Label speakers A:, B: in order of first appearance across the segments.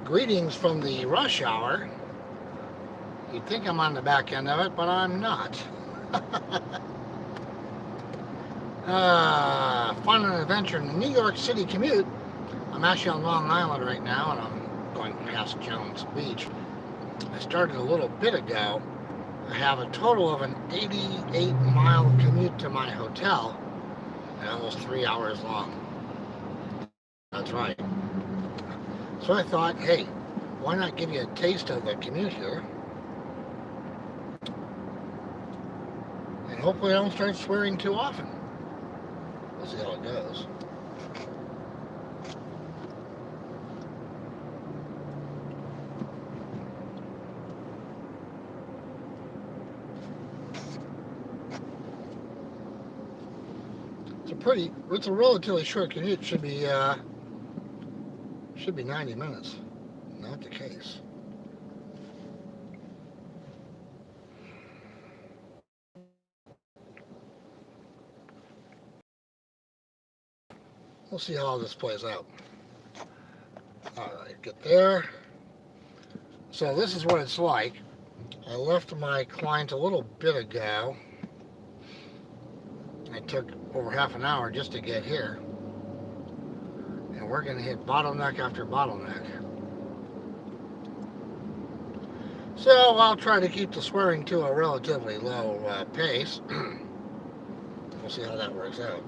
A: Greetings from the rush hour. You'd think I'm on the back end of it, but I'm not. Fun and adventure in the New York City commute. I'm actually on Long Island right now, and I'm going past Jones Beach. I started a little bit ago. I have a total of an 88-mile commute to my hotel, and almost 3 hours long. That's right. So I thought, hey, why not give you a taste of the commute here? And hopefully I don't start swearing too often. We'll see how it goes. It's a relatively short commute. Should be 90 minutes. Not the case. We'll see how this plays out. Alright, get there. So this is what it's like. I left my client a little bit ago. It took over half an hour just to get here. And we're going to hit bottleneck after bottleneck. So I'll try to keep the swearing to a relatively low pace. We'll see how that works out.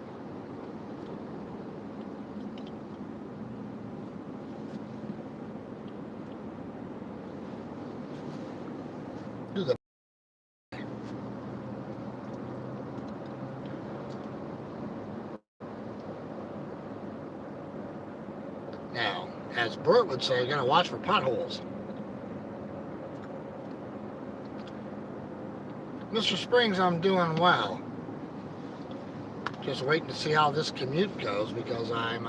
A: Do the Now, as Bert would say, you gotta watch for potholes. Mr. Springs, I'm doing well. Just waiting to see how this commute goes because I'm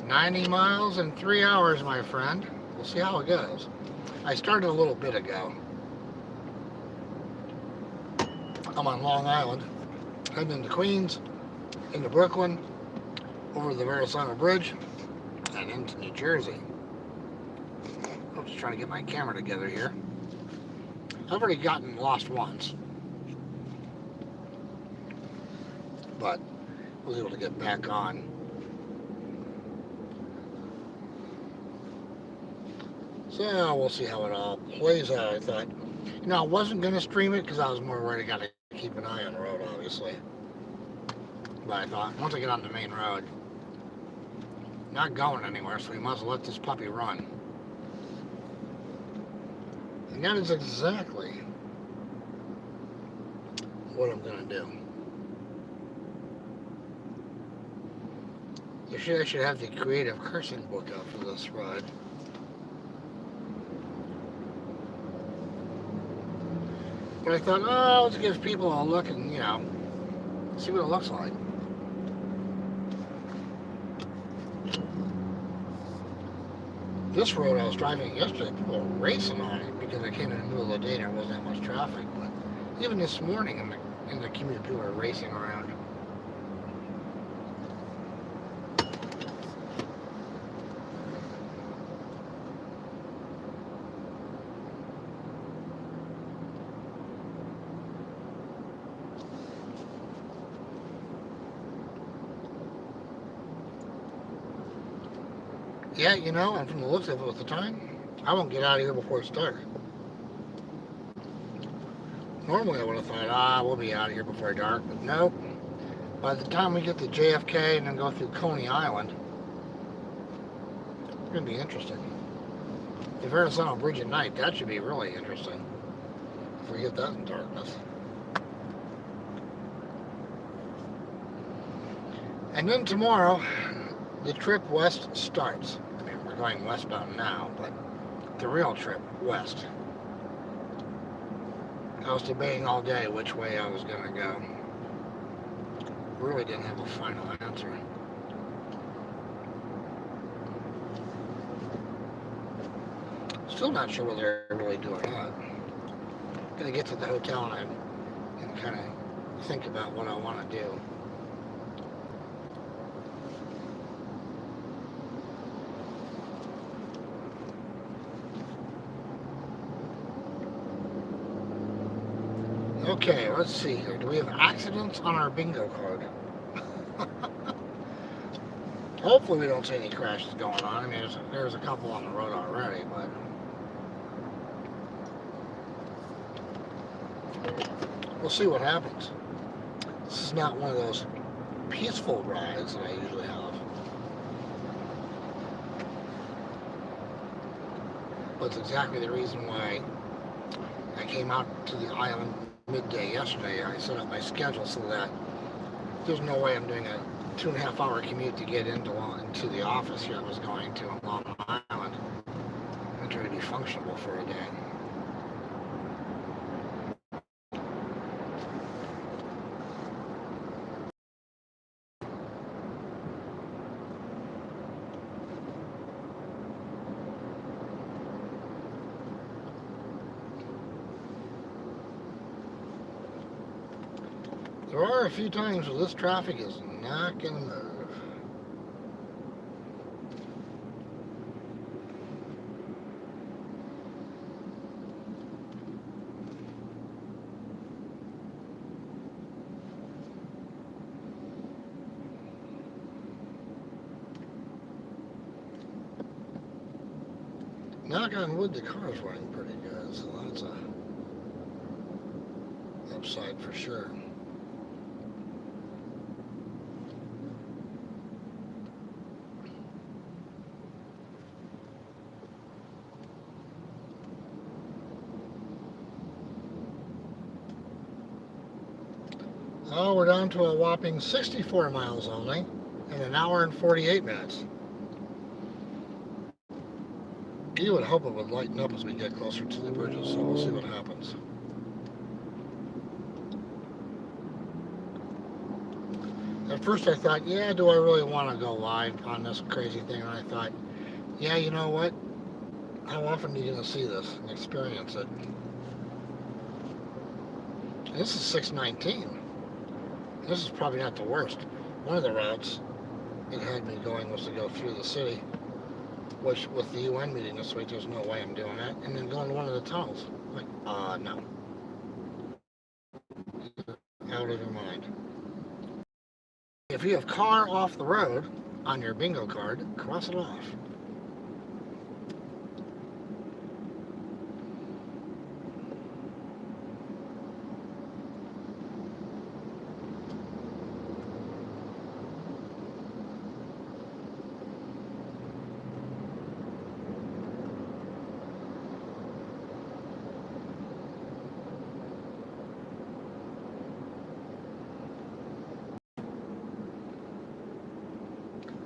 A: 90 miles in 3 hours, my friend. We'll see how it goes. I started a little bit ago. I'm on Long Island, heading into Queens, into Brooklyn, over the Verrazano Bridge, and into New Jersey. I'm just trying to get my camera together here. I've already gotten lost once, but I was able to get back on. So we'll see how it all plays out. I thought, I wasn't going to stream it because I was more worried I got to keep an eye on the road, obviously. But I thought, once I get on the main road, not going anywhere, so we must let this puppy run. And that is exactly what I'm going to do. I should have the creative cursing book out for this ride. But I thought, let's give people a look and, see what it looks like. This road I was driving yesterday, people were racing on it because I came in the middle of the day and there wasn't that much traffic. But even this morning in the commute, people were racing around. Yeah, and from the looks of it at the time, I won't get out of here before it's dark. Normally I would have thought, we'll be out of here before dark, but nope. By the time we get to JFK and then go through Coney Island, it's going to be interesting. The Verrazano Bridge at night, that should be really interesting. If we get that in darkness. And then tomorrow, the trip west starts. I mean, we're going westbound now, but the real trip west. I was debating all day which way I was going to go. Really didn't have a final answer. Still not sure whether I really do or not. I'm going to get to the hotel and kind of think about what I want to do. Let's see here. Do we have accidents on our bingo card? Hopefully we don't see any crashes going on. I mean, there's a couple on the road already, but we'll see what happens. This is not one of those peaceful rides that I usually have. But it's exactly the reason why I came out to the island midday yesterday. I set up my schedule so that there's no way I'm doing a 2.5 hour commute to get into the office here I was going to on Long Island. I'm trying to be functional for a day. There are a few times where this traffic is not going to move. Knock on wood, the car's running pretty good, so that's a upside for sure. Oh, we're down to a whopping 64 miles only in an hour and 48 minutes. You would hope it would lighten up as we get closer to the bridges, so we'll see what happens. At first I thought, yeah, do I really want to go live on this crazy thing? And I thought, yeah, you know what? How often are you going to see this and experience it? And this is 619. This is probably not the worst. One of the routes it had me going was to go through the city, which with the UN meeting this week, there's no way I'm doing that, and then going to one of the tunnels. Like, no. Out of your mind. If you have car off the road on your bingo card, cross it off.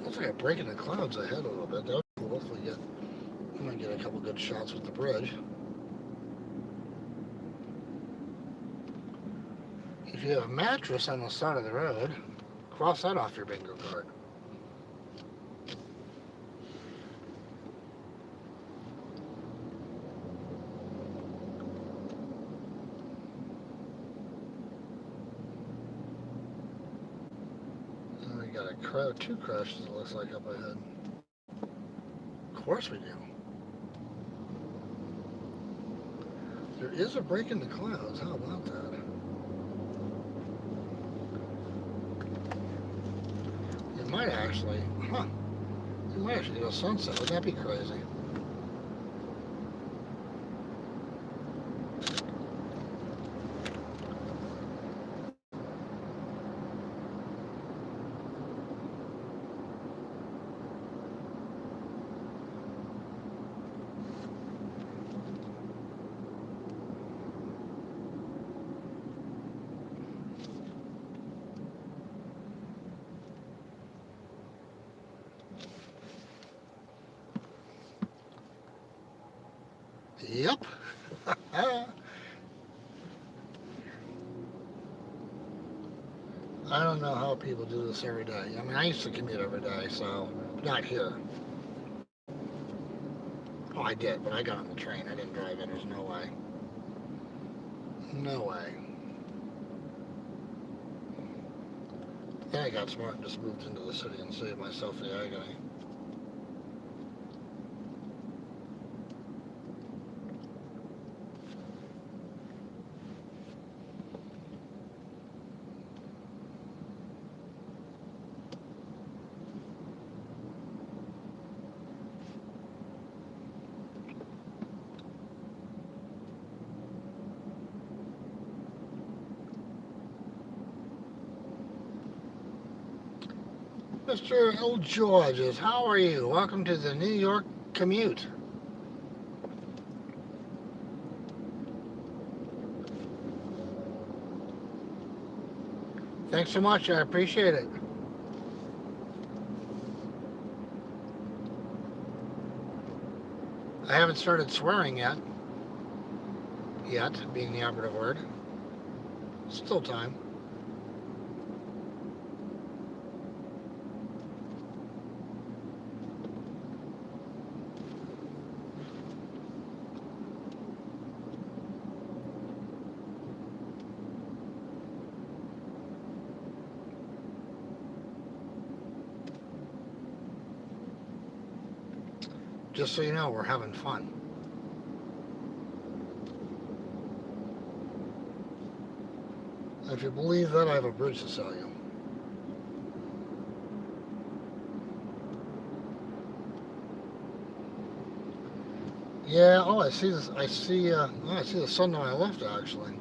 A: Looks like a break in the clouds ahead a little bit. That will hopefully I'm gonna get a couple good shots with the bridge. If you have a mattress on the side of the road, cross that off your bingo card. And we got two crashes, it looks like, up ahead. Of course we do. There is a break in the clouds. How about that? It might actually, it might actually go sunset. Would that be crazy? Yep. I don't know how people do this every day. I mean, I used to commute every day, so not here. Oh, I did, but I got on the train. I didn't drive in. There's no way. No way. Then I got smart and just moved into the city and saved myself the agony. Mr. L. Georges, how are you? Welcome to the New York commute. Thanks so much. I appreciate it. I haven't started swearing yet. Yet, being the operative word. Still time. Just so you know, we're having fun. If you believe that, I have a bridge to sell you. Yeah. Oh, I see this. I see. Oh, I see the sun to my left. Actually,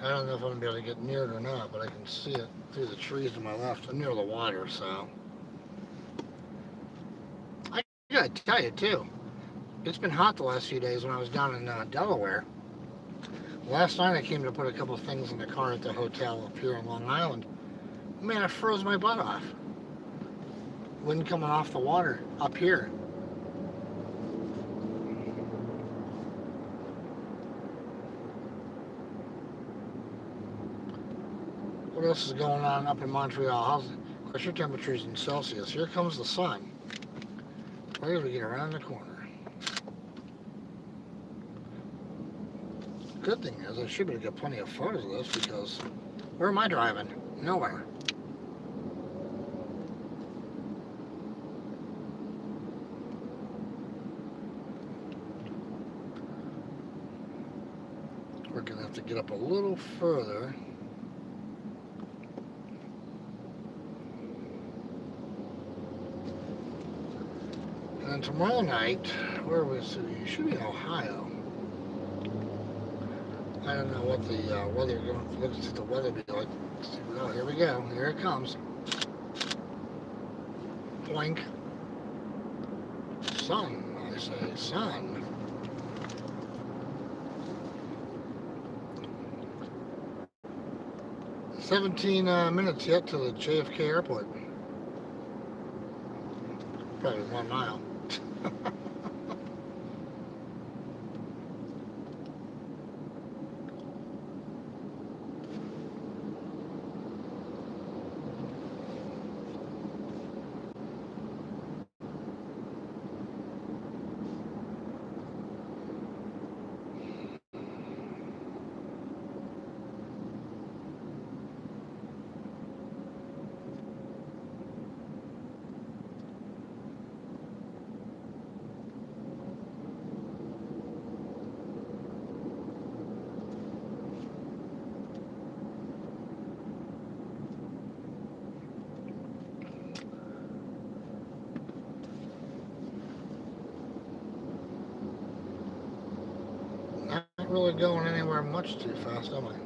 A: I don't know if I'm gonna be able to get near it or not, but I can see it through the trees to my left. I'm near the water, so I gotta tell you too. It's been hot the last few days when I was down in Delaware. Last night I came to put a couple things in the car at the hotel up here on Long Island. Man, I froze my butt off. Wind coming off the water up here. What else is going on up in Montreal? Of course, your temperature's in Celsius. Here comes the sun. Where do we get around the corner? Good thing is I should be able to get plenty of photos of this because where am I driving? Nowhere. We're gonna have to get up a little further. And then tomorrow night, where was it? You should be in Ohio. I don't know what the weather going to look at the weather be like. Oh, here we go. Here it comes. Blink. Sun, I say, sun. "17 minutes yet to the JFK airport. Probably 1 mile. Not really going anywhere much too fast, am I?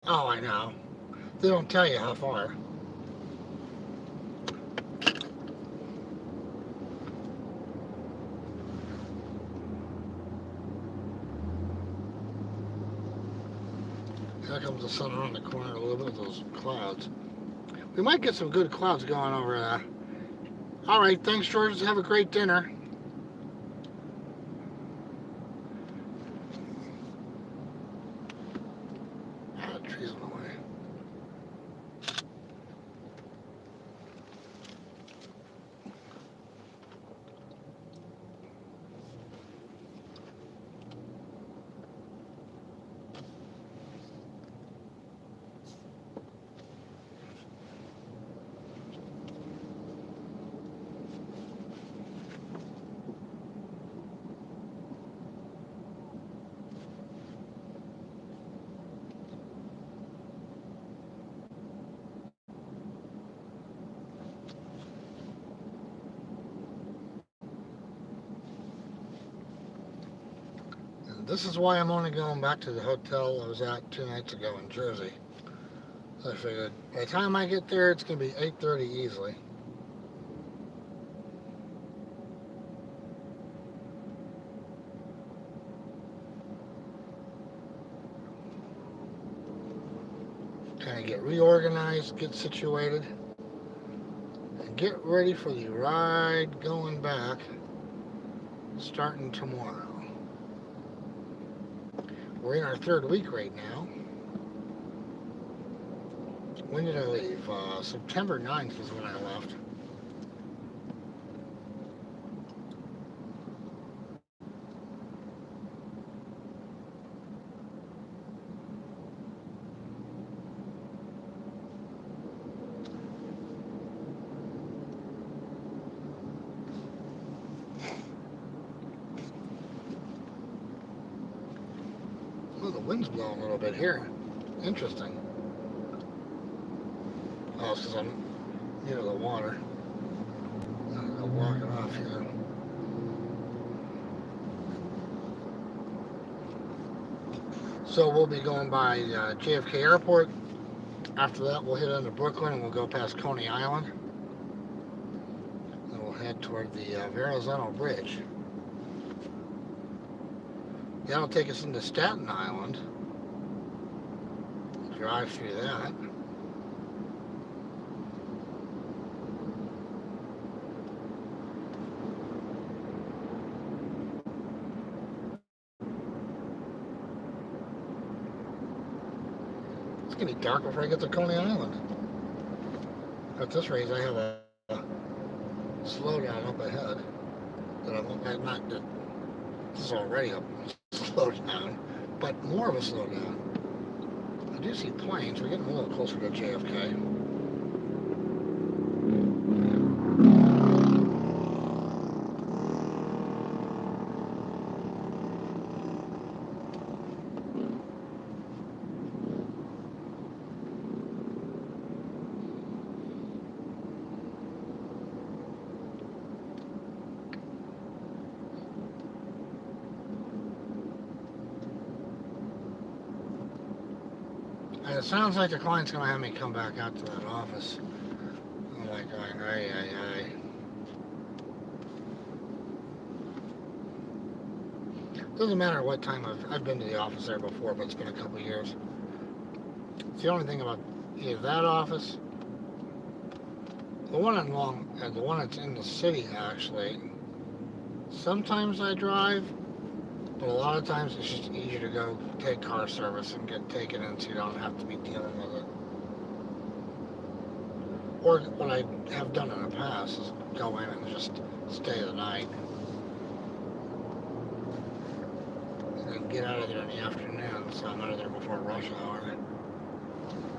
A: Oh, I know. They don't tell you how far. Here comes the sun around the corner a little bit with those clouds. We might get some good clouds going over there. All right, thanks, George. Have a great dinner. Ah, the trees in the way. This is why I'm only going back to the hotel I was at 2 nights ago in Jersey. So I figured by the time I get there, it's going to be 8:30 easily. Kind of get reorganized, get situated, and get ready for the ride going back starting tomorrow. We're in our third week right now. When did I leave? September 9th is when I left. Oh, the wind's blowing a little bit here. Interesting. Oh, it's because I'm near the water. I'm walking off here. So we'll be going by JFK Airport. After that, we'll hit into Brooklyn and we'll go past Coney Island. Then we'll head toward the Verrazano Bridge. That'll take us into Staten Island. Drive through that. It's going to be dark before I get to Coney Island. At this rate, I have a slowdown up ahead. I'm not, this is already a slowdown, but more of a slowdown. I do see planes. We're getting a little closer to JFK. And it sounds like the client's going to have me come back out to that office. I'm like going, aye. Doesn't matter what time I've been to the office there before, but it's been a couple of years. It's the only thing about either that office, the one that's in the city actually. Sometimes I drive, but a lot of times it's just easier to go take car service and get taken in so you don't have to be dealing with it. Or what I have done in the past is go in and just stay the night. And then get out of there in the afternoon so I'm out of there before rush hour.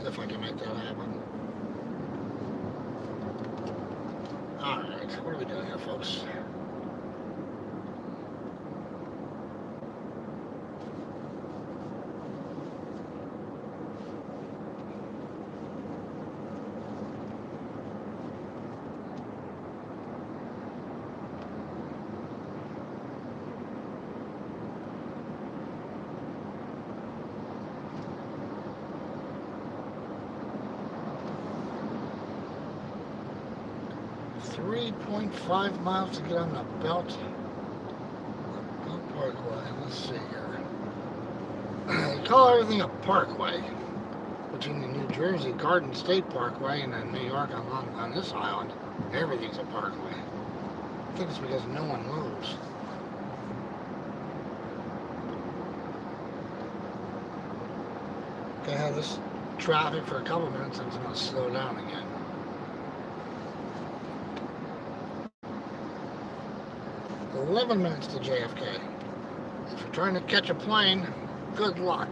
A: If I can make that happen. Alright, what are we doing here, folks? .5 miles to get on the Belt Parkway. Let's see here. They call everything a parkway between the New Jersey Garden State Parkway and then New York on this island. Everything's a parkway. I think it's because no one moves. Gonna have this traffic for a couple minutes and it's gonna slow down again. $11 minutes to JFK. If you're trying to catch a plane, good luck.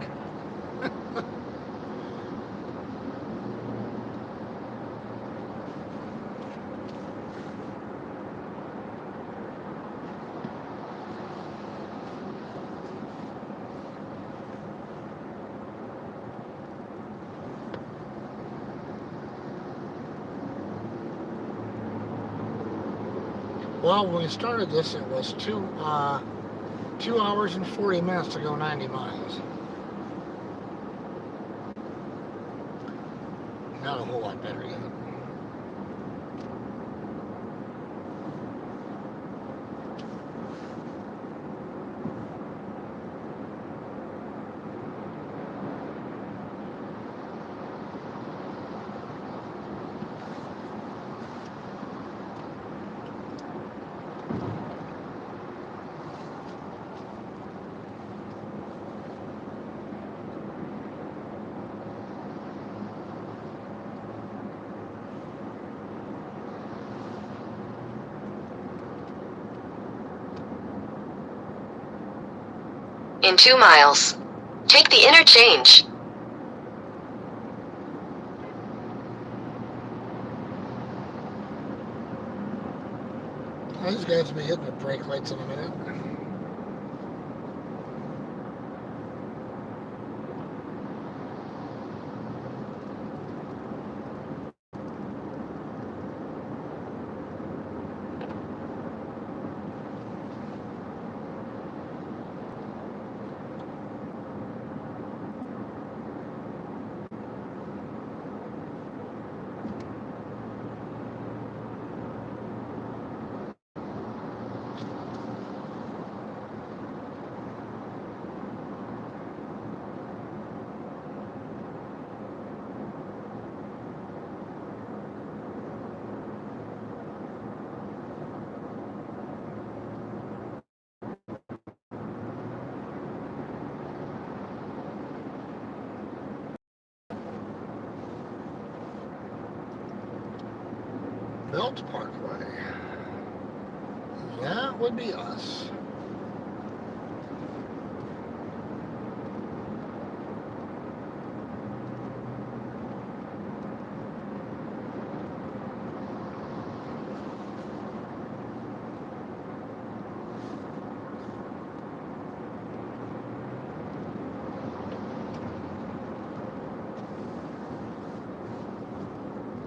A: Well, when we started this, it was 2 2 hours and 40 minutes to go 90 miles. Not a whole lot better yet.
B: In 2 miles, take the interchange.
A: These guys will be hitting the brake lights in a minute. Belt Parkway. That would be us.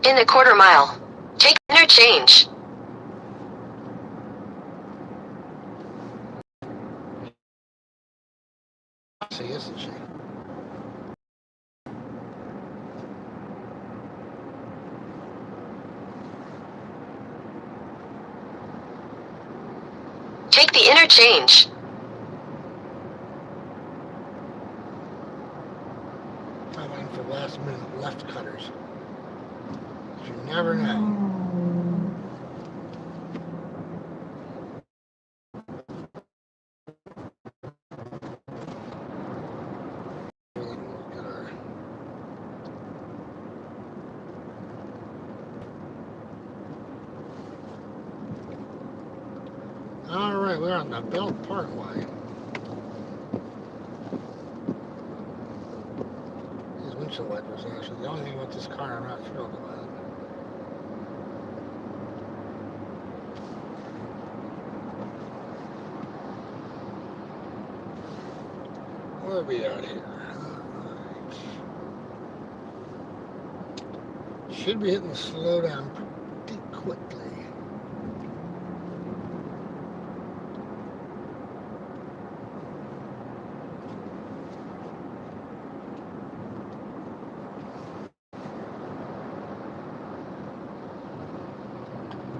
B: In a quarter mile, take interchange.
A: See, isn't she?
B: Take the interchange.
A: I'm waiting for last minute left cutters. You never know. Alright, we're on the Belt Parkway. These windshield wipers are actually the only thing about this car I'm not thrilled about. Where are we out here? Right. Should be hitting the slow down pretty quickly.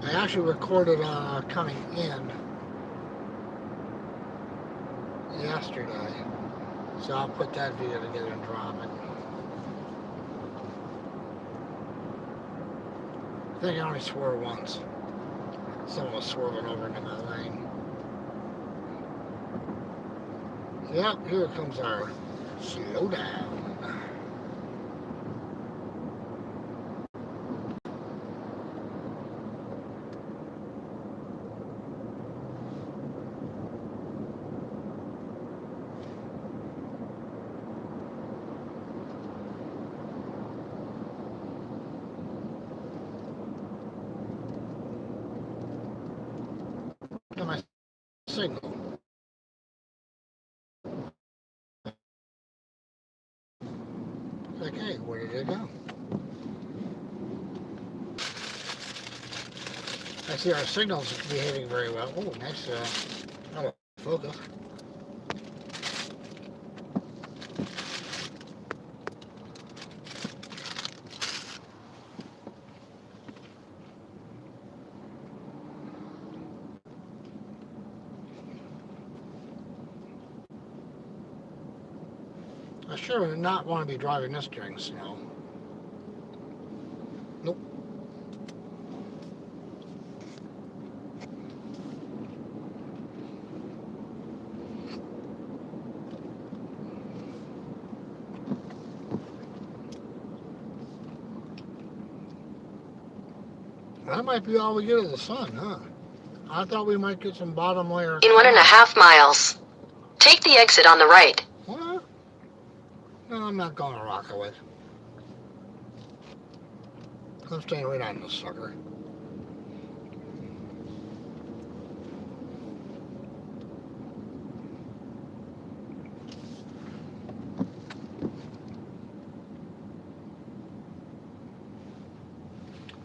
A: I actually recorded coming in yesterday, so I'll put that video together and drop it. I think I only swore once. Someone was swerving over into my lane. Yep, here comes our slow down. Got my signal. Like, hey, where did it go? I see our signal's behaving very well. Oh, nice out of focus. I sure would not want to be driving this during snow. Nope. That might be all we get of the sun, huh? I thought we might get some bottom layer.
B: In 1.5 miles, take the exit on the right.
A: What? No, I'm not going to Rockaway. I'm staying right on this sucker.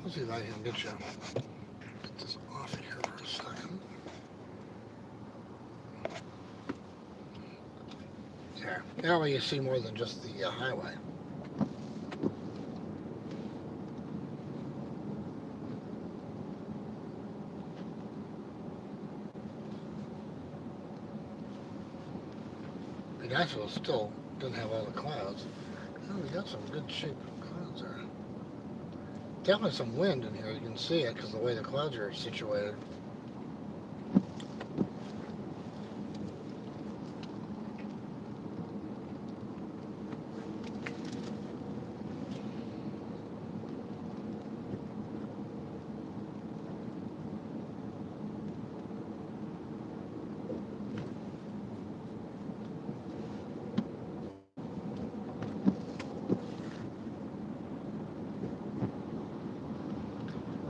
A: Let's see if I can get this off here for a second. There. That way you see more than just the highway. The Nashville still doesn't have all the clouds. Oh, we got some good shape clouds there. Definitely some wind in here. You can see it because of the way the clouds are situated.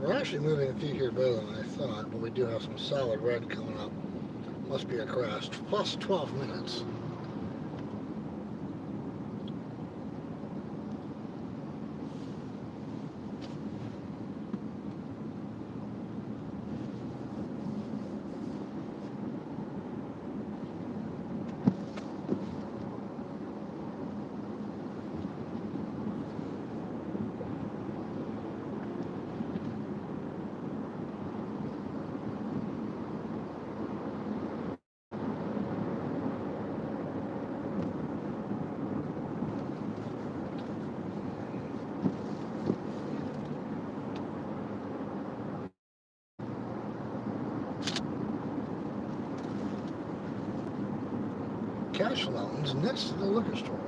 A: We're actually moving a few here better than I thought, but we do have some solid red coming up. Must be a crest. Plus 12 minutes. Cash loans next to the liquor store.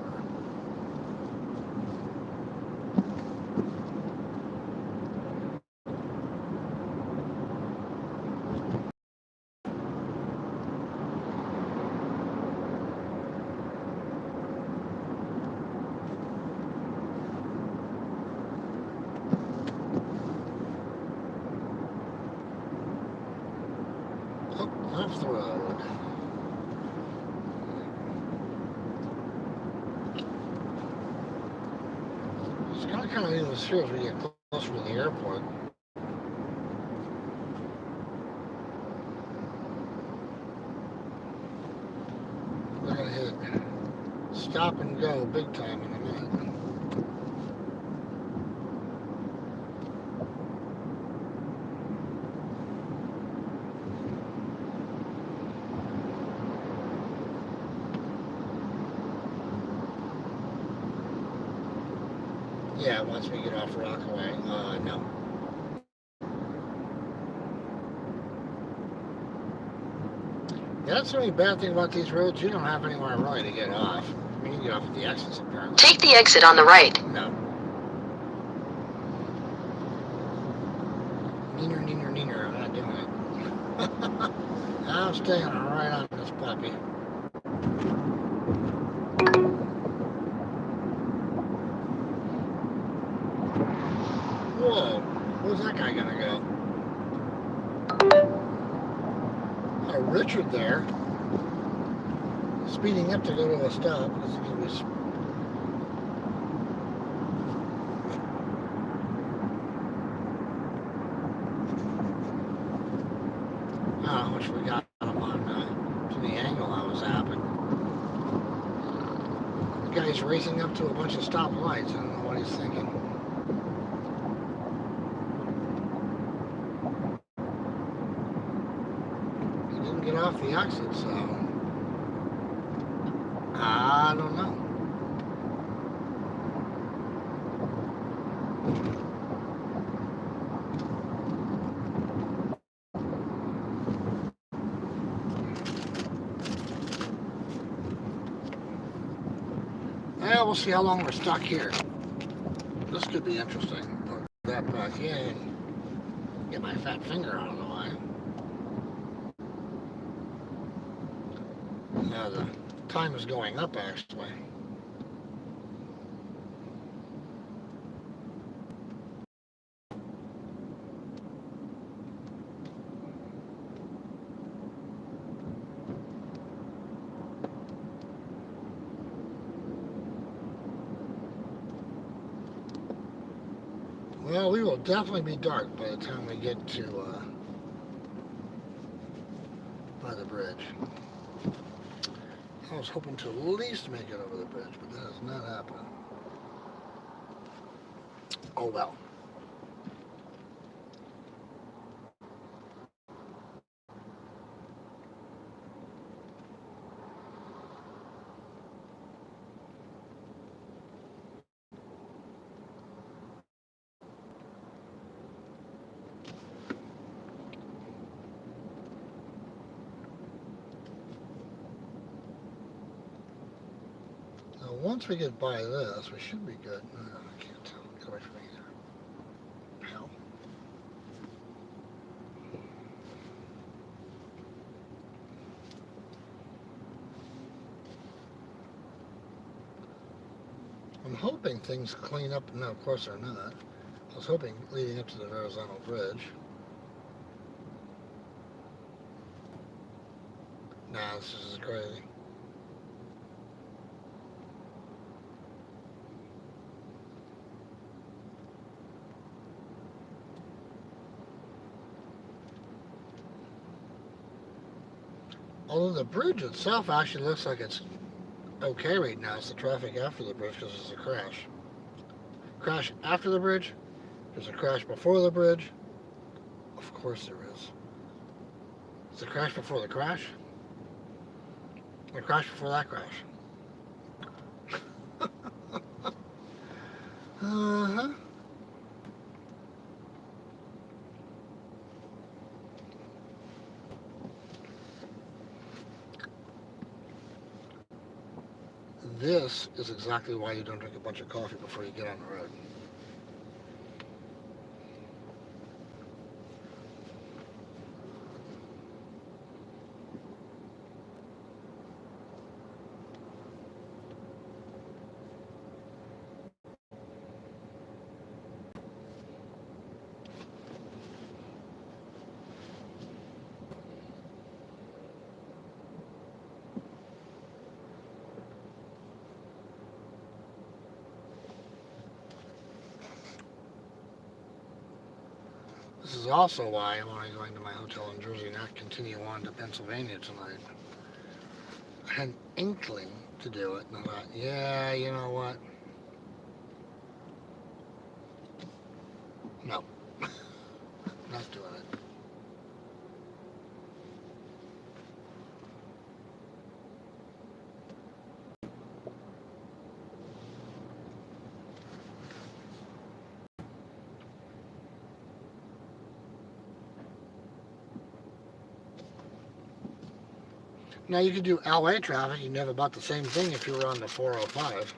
A: Oh, off the road. It's kind of in the sphere as we get closer to the airport. We're gonna hit stop and go big time in a minute. Yeah, once we get off Rockaway, no. Yeah, that's the only bad thing about these roads. You don't have anywhere really to get off. I mean, you can get off at the exits apparently.
B: Take the exit on the right.
A: No. Neener. I'm not doing it. I'm staying right on this puppy. Whoa, where's that guy gonna go? Richard there, speeding up to go to a stop because he was. I don't know how much we got him on to the angle I was at, but the guy's racing up to a bunch of stoplights. I don't know what he's thinking. Get off the exit, so I don't know. Yeah, we'll see how long we're stuck here. This could be interesting. Put that back in. Get my fat finger out of the way. Now the time is going up actually. Well, we will definitely be dark by the time we get to by the bridge. I was hoping to at least make it over the bridge, but that has not happened. Oh well. Now, once we get by this, we should be good. No, I can't tell. Get away from me there. Hell. I'm hoping things clean up. No, of course they're not. I was hoping leading up to the Verrazano Bridge. Nah, this is crazy. Although the bridge itself actually looks like it's okay right now. It's the traffic after the bridge because there's a crash. Crash after the bridge. There's a crash before the bridge. Of course there is. It's a crash before the crash. A crash before that crash. Uh-huh. This is exactly why you don't drink a bunch of coffee before you get on the road. This is also why I'm only going to my hotel in Jersey, not continue on to Pennsylvania tonight. I had an inkling to do it, and I thought, yeah, you know what? No. Not doing it. Now you could do LA traffic, you'd have about the same thing if you were on the 405.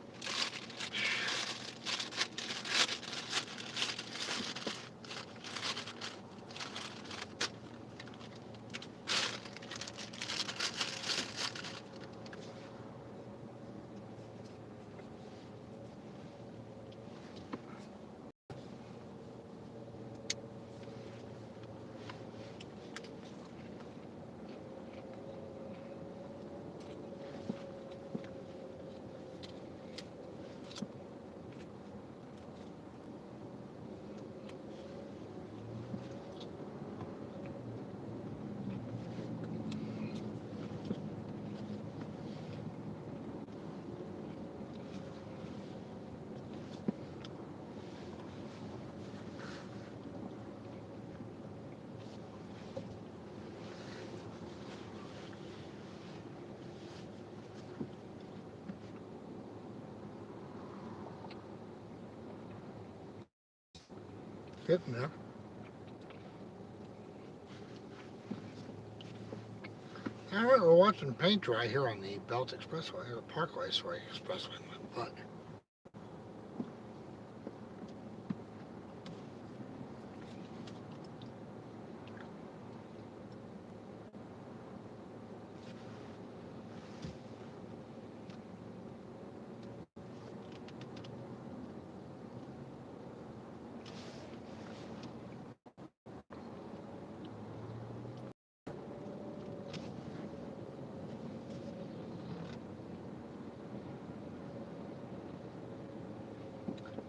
A: Getting there. All right, we're watching paint dry here on the Belt Expressway, or Parkway, sorry, Expressway, my butt.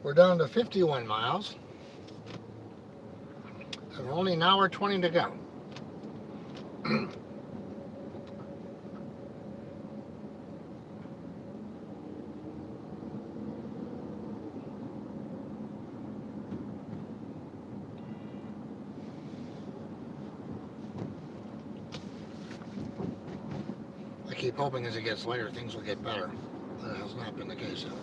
A: We're down to 51 miles, and only an hour 20 to go. I keep hoping as it gets later things will get better. That has not been the case yet.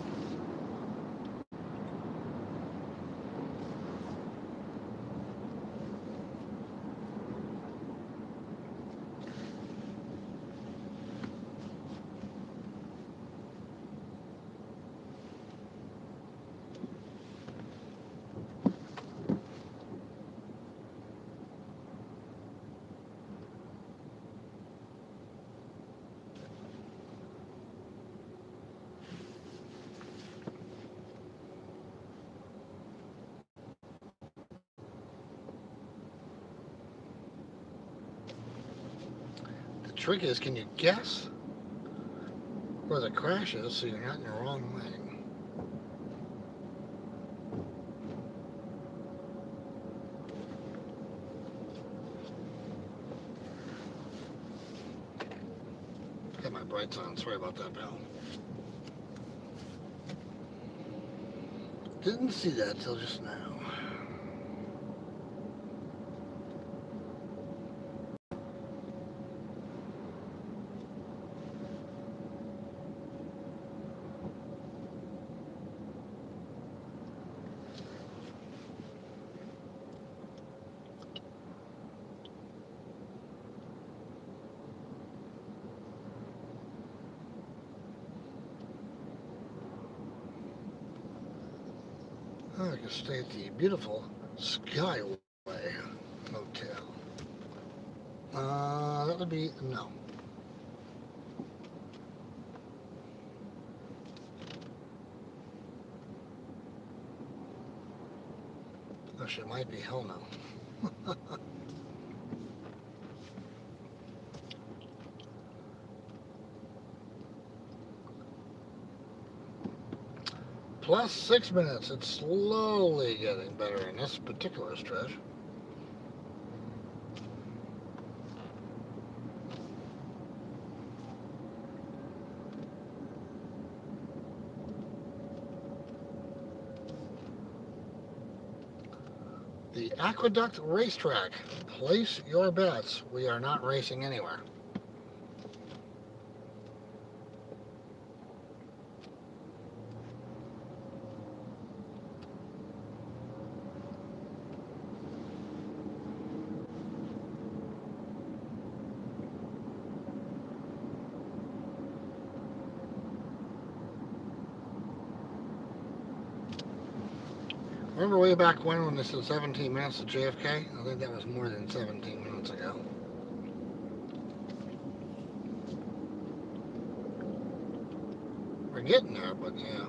A: The trick is, can you guess where the crash is so you're not in the wrong lane? Got my brights on, sorry about that, pal. Didn't see that till just now. I can stay at the beautiful Skyway Motel. That would be no. Actually, it might be hell no. Plus 6 minutes. It's slowly getting better in this particular stretch. The Aqueduct Racetrack. Place your bets. We are not racing anywhere. Remember way back when this was 17 minutes to JFK? I think that was more than 17 minutes ago. We're getting there, but yeah.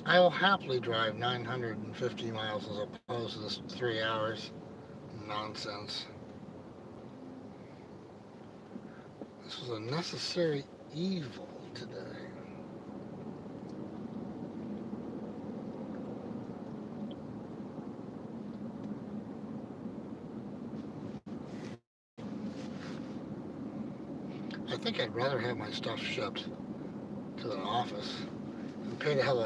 A: I will happily drive 950 miles as opposed to this 3 hours. Nonsense. This was a necessary evil today. think I'd rather have my stuff shipped to an office and pay to have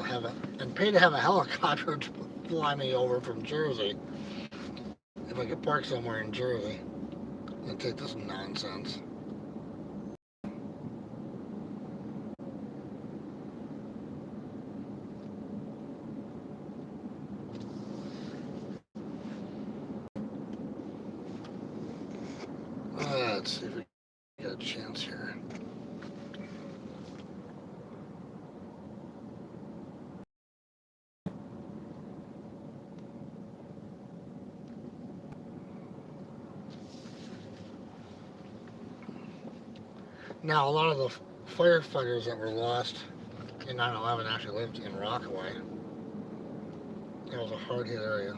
A: a helicopter to fly me over from Jersey. If I could park somewhere in Jersey and take this nonsense. Let's see if we get a chance here. Now, a lot of the firefighters that were lost in 9/11 actually lived in Rockaway. That was a hard-hit area.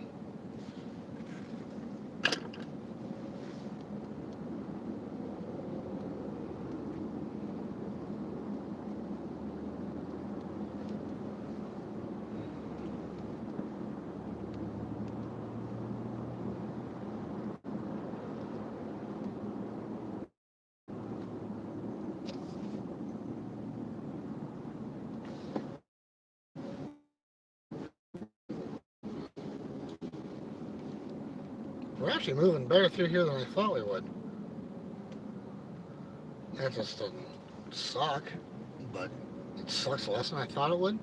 A: We're actually moving better through here than I thought we would. That just doesn't suck, but it sucks less than I thought it would.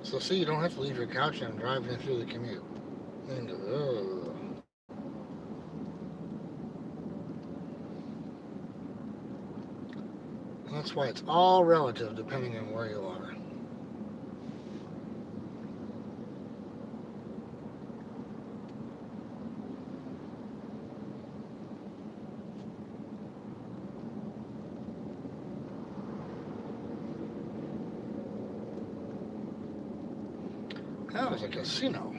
A: So see, you don't have to leave your couch and drive in through the commute. And that's why it's all relative depending on where you are. That was a casino.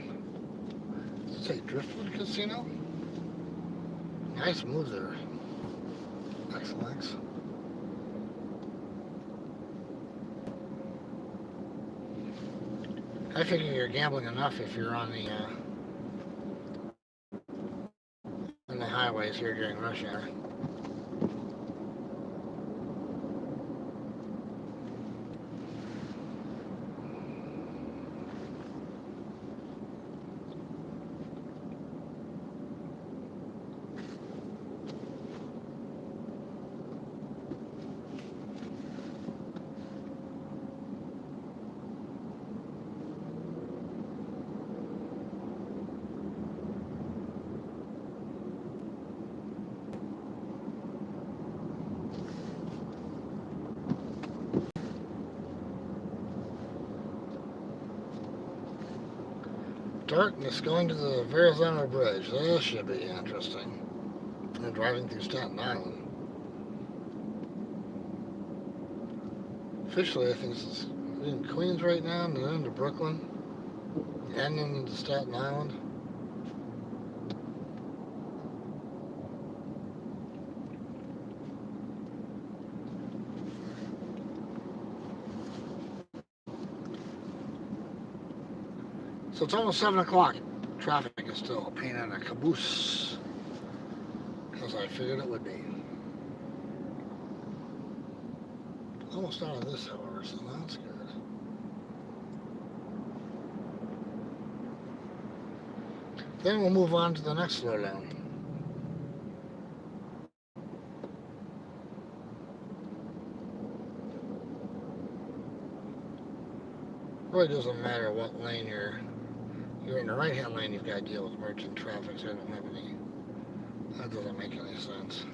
A: Does it say Driftwood Casino? Nice move there. XLX. I figure you're gambling enough if you're on the highways here during rush hour. Darkness going to the Verrazano Bridge. This should be interesting. And driving through Staten Island. Officially, I think it's in Queens right now, and then into Brooklyn, and then into Staten Island. So it's almost 7 o'clock. Traffic is still a pain in the caboose, as I figured it would be. Almost out of this, however, so that's good. Then we'll move on to the next slowdown. Really doesn't matter what lane you're in the right-hand lane, you've got to deal with merchant traffic, so I don't have any. That doesn't make any sense.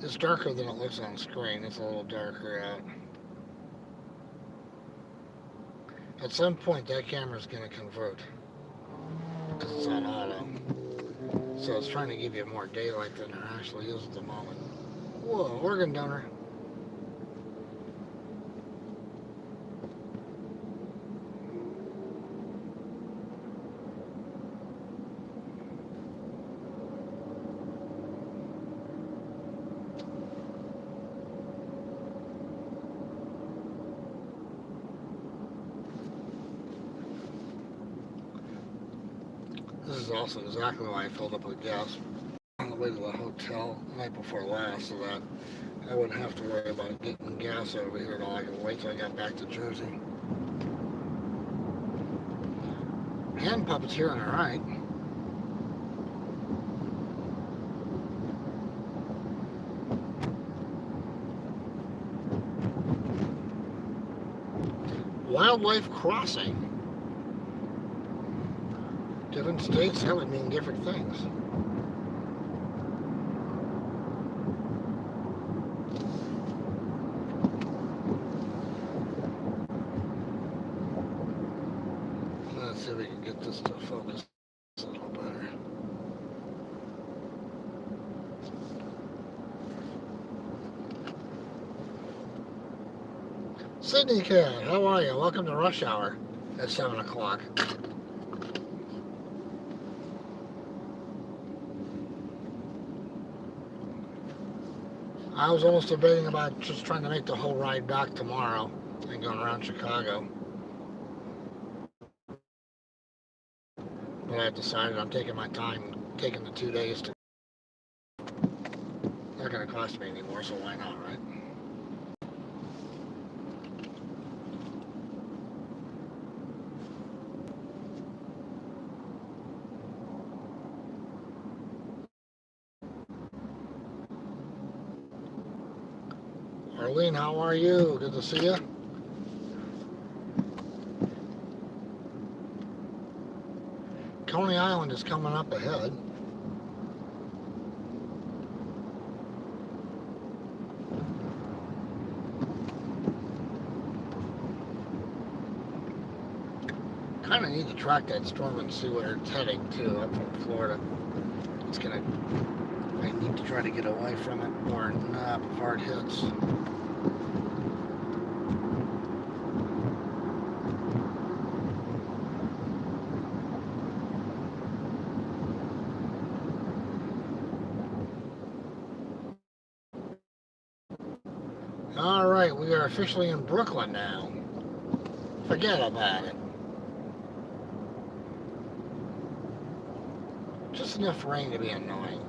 A: It's darker than it looks on screen. It's a little darker out. At some point, that camera's going to convert. So it's trying to give you more daylight than there actually is at the moment. Whoa, organ donor. This is also exactly why I filled up with gas on the way to the hotel the night before last, so that I wouldn't have to worry about getting gas over here at all. I could wait till I got back to Jersey. Hand puppets here on the right. Wildlife crossing. Different states, that would mean different things. Let's see if we can get this to focus a little better. Sydney Cat, how are you? Welcome to Rush Hour at 7 o'clock. I was almost debating about just trying to make the whole ride back tomorrow and going around Chicago. But I've decided I'm taking my time, taking the 2 days to. Not going to cost me anymore, so why not, right? Arlene, how are you? Good to see you. Coney Island is coming up ahead. Kind of need to track that storm and see where it's heading to up from Florida. It's gonna. I need to try to get away from it or not before it hits. All right, we are officially in Brooklyn now. Forget about it. Just enough rain to be annoying.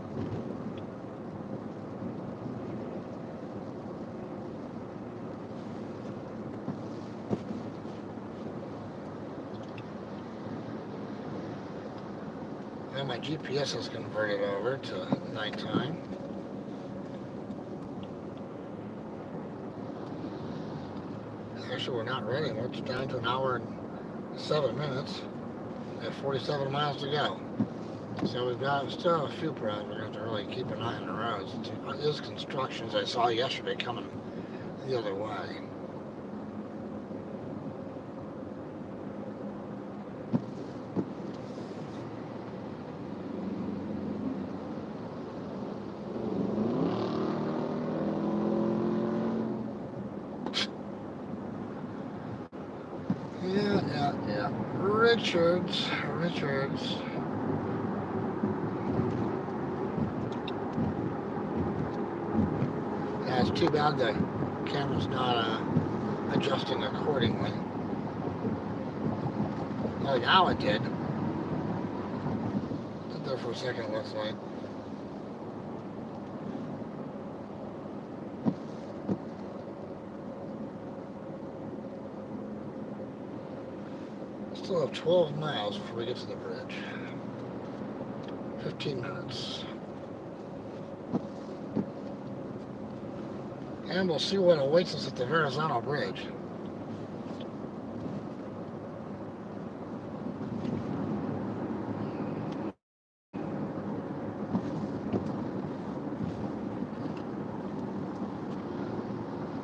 A: Now my GPS is converted over to nighttime. Actually, we're not ready. We're down to an hour and 7 minutes. We have 47 miles to go. So we've got still a few problems. We're going to have to really keep an eye on the roads. It is construction, as I saw yesterday, coming the other way. Yeah. Richards. Yeah, it's too bad the camera's not adjusting accordingly. Like how it did. Sit there for a second, it looks like. Still have 12 miles before we get to the bridge. 15 minutes. And we'll see what awaits us at the Verrazano Bridge.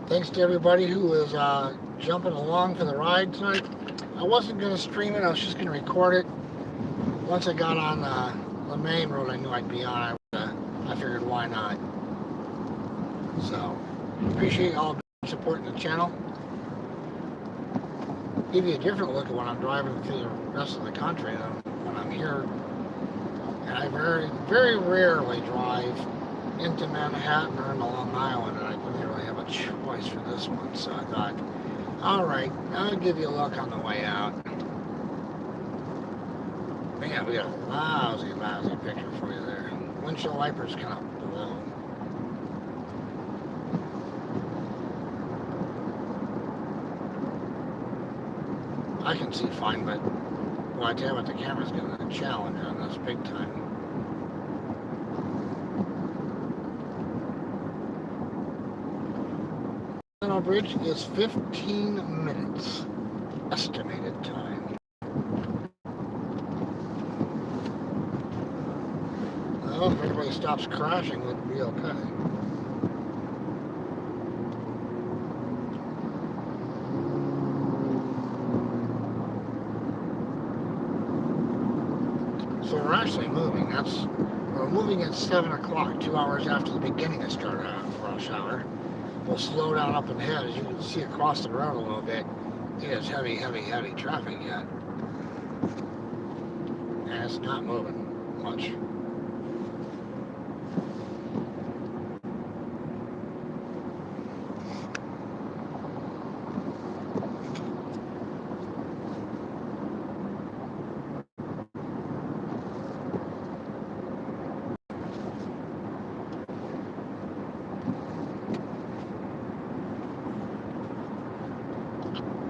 A: Thanks to everybody who is jumping along for the ride tonight. I wasn't going to stream it, I was just going to record it. Once I got on the main road I knew I'd be on, I figured why not. So, appreciate all supporting the channel. Give you a different look at when I'm driving through the rest of the country when I'm here. And I very rarely drive into Manhattan or into Long Island, and I didn't really have a choice for this one. So I thought, all right, I'll give you a look on the way out. Man, we got a lousy picture for you there. Windshield wipers kind of below. I can see fine, but well, I tell you what, the camera's getting a challenge on this big time. The bridge is 15 minutes estimated time. Well, if everybody stops crashing, we'll be okay. So we're actually moving. We're moving at 7 o'clock, 2 hours after the beginning of start rush hour. We'll slow down up ahead. As you can see across the road a little bit, it is heavy traffic yet. And it's not moving much.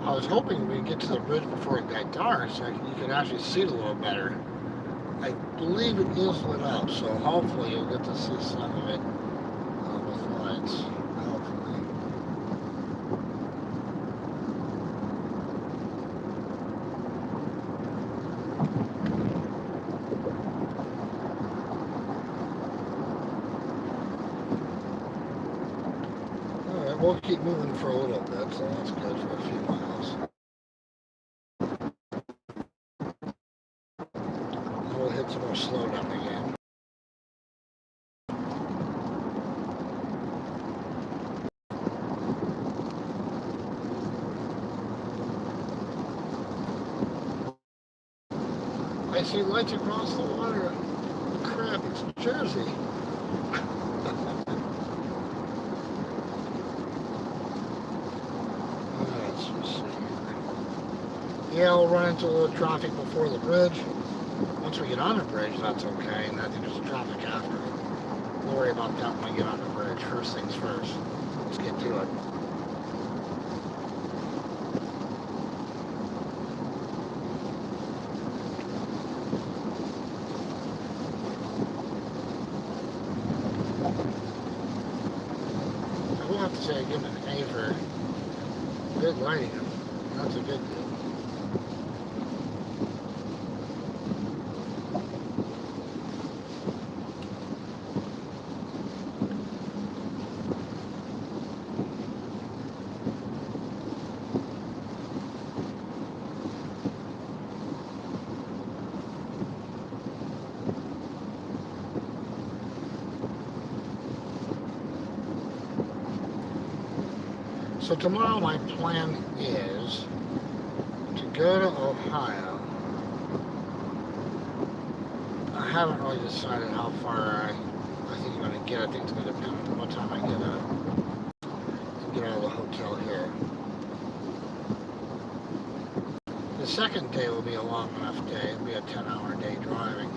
A: I was hoping we'd get to the bridge before it got dark so you could actually see it a little better. I believe it is lit up, so hopefully you'll get to see some of it with the lights. Hopefully. Alright, we'll keep moving for a little bit, so that's good for a few miles. We'll hit some more slowdown again. I see lights across the water. Crap, it's Jersey. Let's just see here. Yeah, we'll run into a little traffic before the bridge. Once we get on the bridge, that's okay, and I think there's traffic after. We'll worry about that when we get on the bridge. First things first. Let's get to it. I will have to say I give him an A for good lighting. That's a good deal. So tomorrow my plan is to go to Ohio. I haven't really decided how far I think I'm going to get. I think it's going to depend on what time I get out of the hotel here. The second day will be a long enough day. It'll be a 10-hour day driving.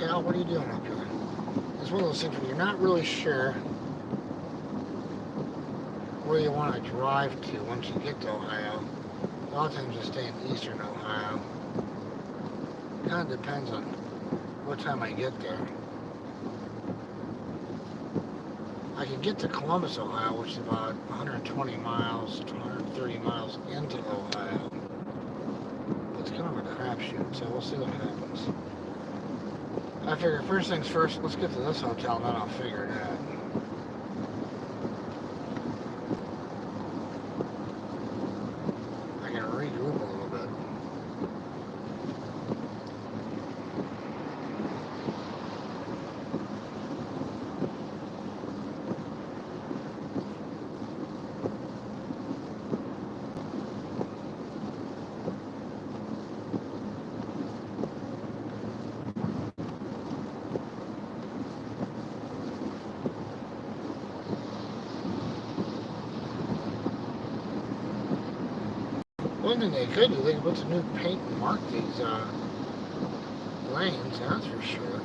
A: Al, what are you doing up here? It's one of those things where you're not really sure where you want to drive to once you get to Ohio. A lot of times you stay in eastern Ohio. Kind of depends on what time I get there. I can get to Columbus, Ohio, which is about 120 miles to 130 miles into Ohio. It's kind of a crapshoot, so we'll see what happens. I figure first things first, let's get to this hotel and then I'll figure it out. One thing they could do, they could put some new paint and mark these lanes, that's for sure.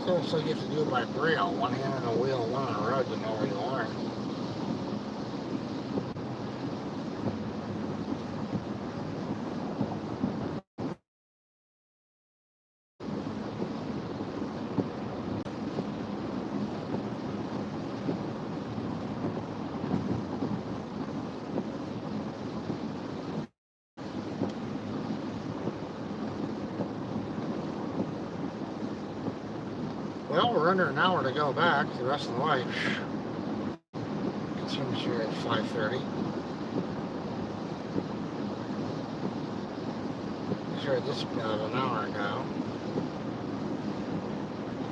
A: So it's like you have to do it by braille, one hand on the wheel, one on the road to know where you are. Well, we're under an hour to go back the rest of the way. Consumer's here at 5:30. Started this about an hour ago.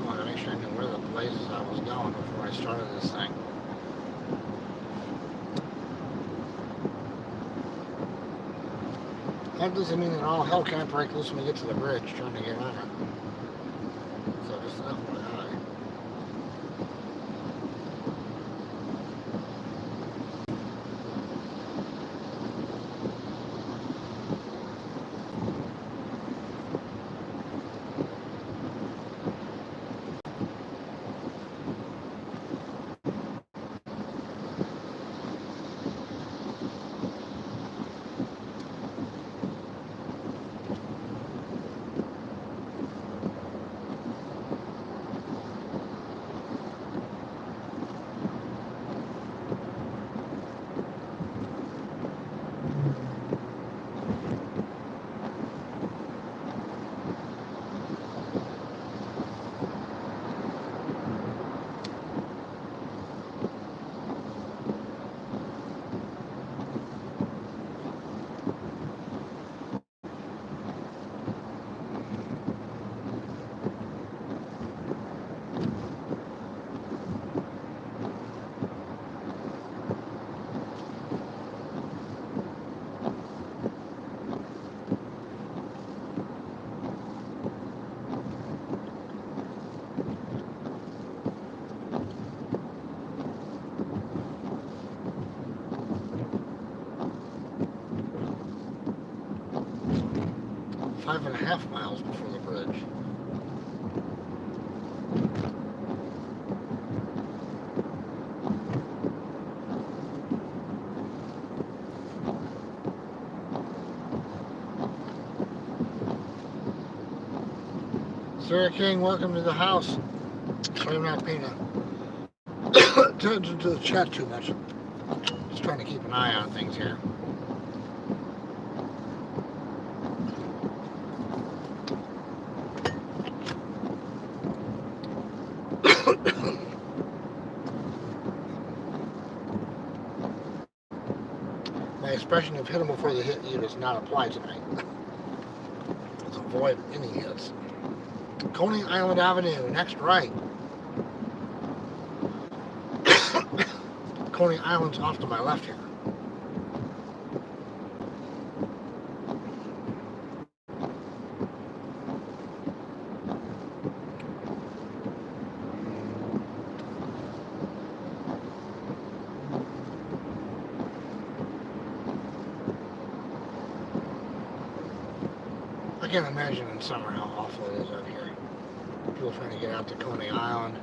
A: I wanted to make sure I knew where the places I was going before I started this thing. That doesn't mean that all hell can't break loose when we get to the bridge trying to get on it. So just an FYI. Five and a half miles before the bridge. Sarah King, welcome to the house. Sorry I'm not paying attention to the chat too much. Just trying to keep an eye on things here. My expression of hit them before they hit you does not apply tonight. Let's avoid any hits. Coney Island Avenue, next right. Coney Island's off to my left here. I can't imagine in summer how awful it is out here. People trying to get out to Coney Island.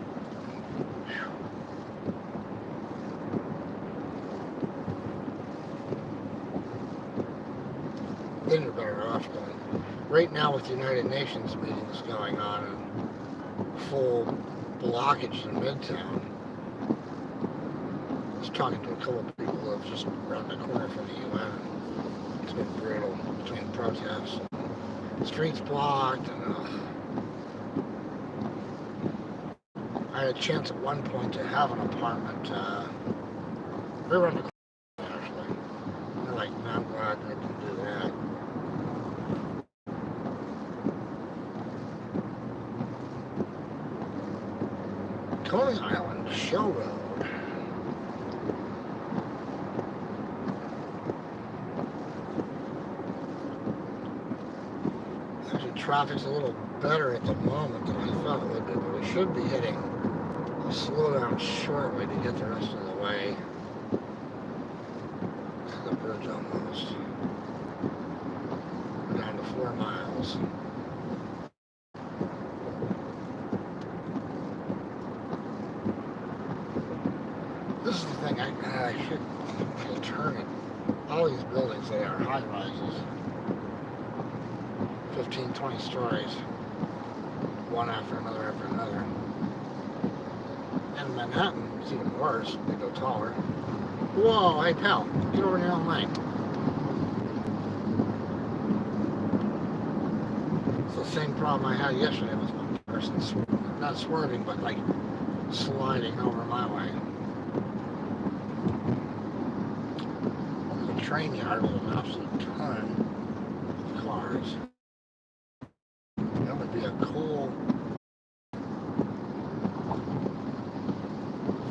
A: Then you're better off going. Right now with the United Nations meetings going on and full blockage in Midtown. I was talking to a couple of people who have just around the corner from the UN. It's been brutal between protests. Streets blocked and I had a chance at one point to have an apartment right around the corner actually. I'm like, no, I'm glad I didn't do that. Coney Island Shell Road. Actually, traffic's a little better at the moment than I thought it would be, but we should be hitting slow down shortly to get the rest of the way to the bridge almost. We're down to 4 miles. This is the thing, I should turn it. All these buildings, they are high rises. 15, 20 stories. One after another after another. And Manhattan is even worse. They go taller. Whoa, hey pal, get over in your own lane. It's the same problem I had yesterday with one person, not swerving, but like sliding over my way. The train yard was an absolute ton of cars. That would be a cool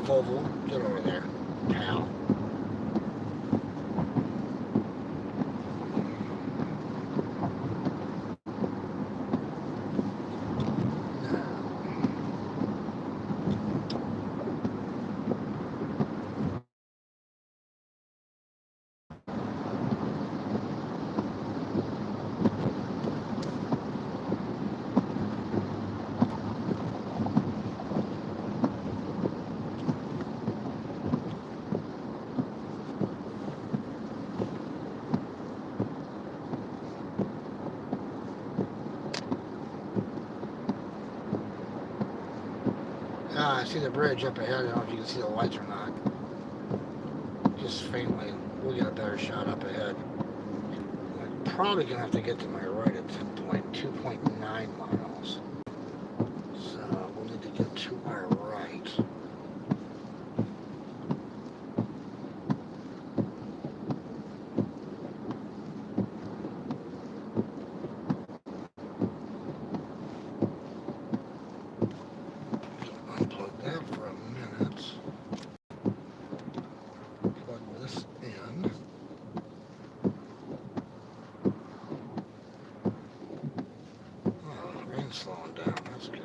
A: Volvo. Get over there, pal. I see the bridge up ahead. I don't know if you can see the lights or not. Just faintly. We'll get a better shot up ahead. I'm probably going to have to get to my right at 2.9 miles. So we'll need to get to our right. Unplug that for a minute. Plug this in. Oh, rain's slowing down. That's good.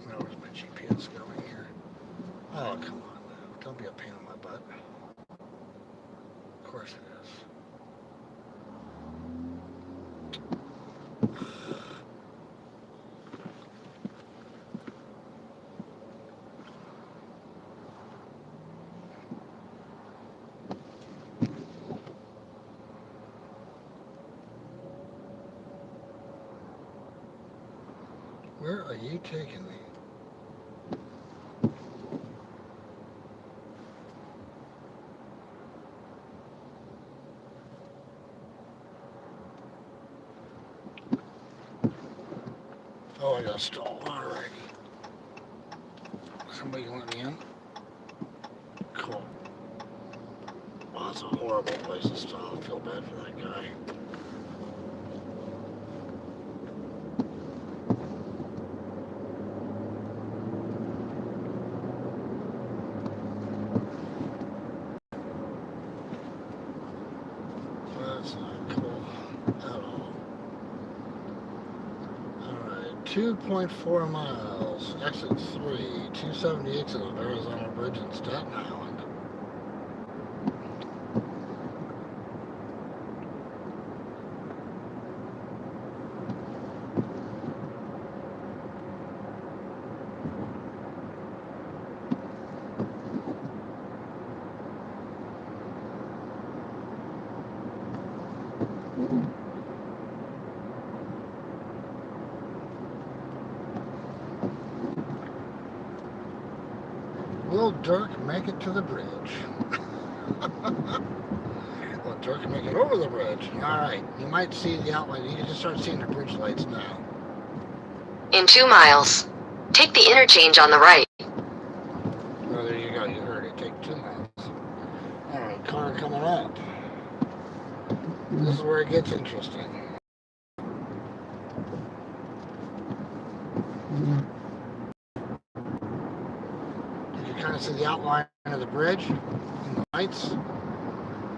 A: Now where's my GPS going here? Oh, come on now. Don't be a pain in my butt. Of course it is. Where are you taking me? Oh, I got stalled already. Somebody can let me in? Cool. Well, that's a horrible place to stall. I feel bad for that guy. That's not cool at all. Alright, 2.4 miles. Exit 3. 270 exit of Arizona Bridge in Staten Island. Will Dirk make it to the bridge? Will Dirk make it over the bridge? Alright, you might see the outline. You can just start seeing the bridge lights now.
B: In 2 miles, take the interchange on the right.
A: Oh, there you go. You heard it. Take 2 miles. Alright, car coming up. This is where it gets interesting. You can kind of see the outline of the bridge and the lights.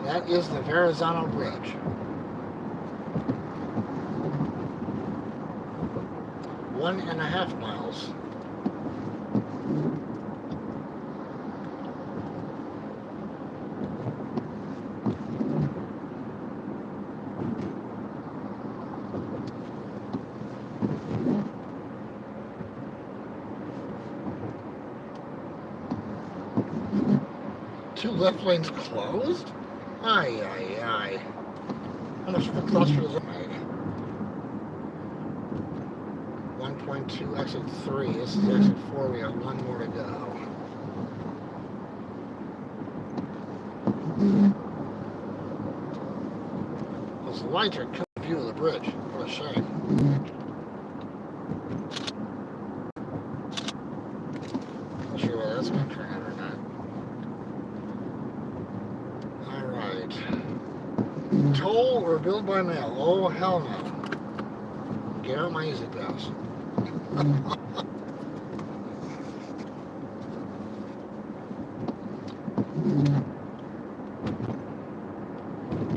A: That is the Verrazano Bridge. 1.5 miles. Two left lanes closed? Aye, aye, aye. How much of a cluster does it make? 1.2, exit 3. This is exit 4. We have 1 more to go. Those lights are killing the view of the bridge. What a shame. Not sure whether that's going to turn out or not. Toll or bill by mail? Oh, hell no. Get out my Easy Pass.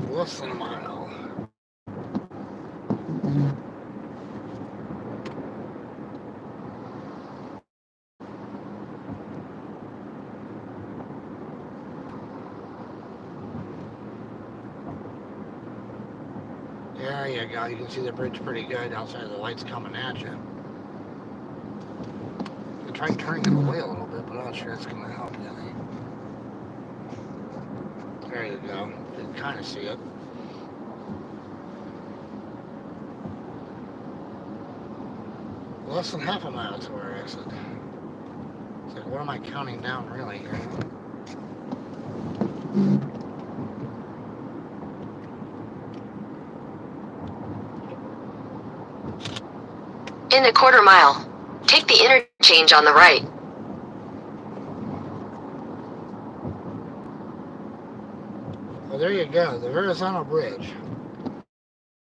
A: Less than a mile. There you go. You can see the bridge pretty good outside of the lights coming at you. I tried turning it away a little bit, but I'm not sure it's going to help you any. There you go. You can kind of see it. Less than half a mile to our exit. It's like, what am I counting down really here?
B: In a 1/4 mile, take the interchange on the right.
A: Well, there you go, the Verrazano Bridge.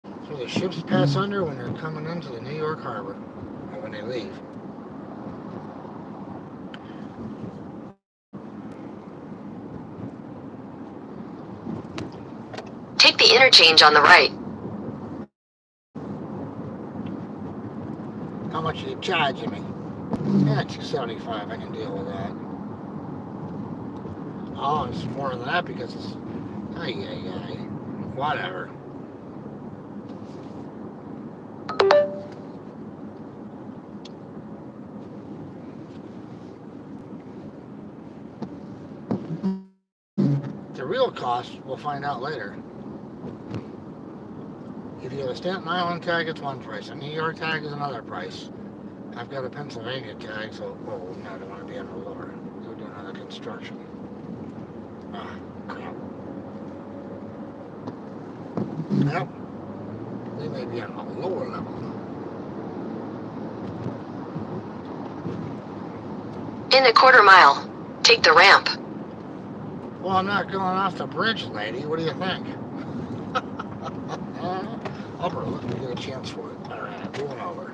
A: It's where the ships pass under when they're coming into the New York Harbor, or when they leave.
B: Take the interchange on the right.
A: How much are you charging me? Yeah, $2.75. I can deal with that. Oh, it's more than that because it's... Ay, ay, ay. Whatever. The real cost, we'll find out later. If you have a Staten Island tag, it's one price. A New York tag is another price. I've got a Pennsylvania tag, so, oh, no, I don't want to be on the lower. We're doing other construction. Ah, crap. Yep. They may be on a lower level.
B: In a 1/4 mile, take the ramp.
A: Well, I'm not going off the bridge, lady. What do you think? Upper, let me get a chance for it. All right, going over.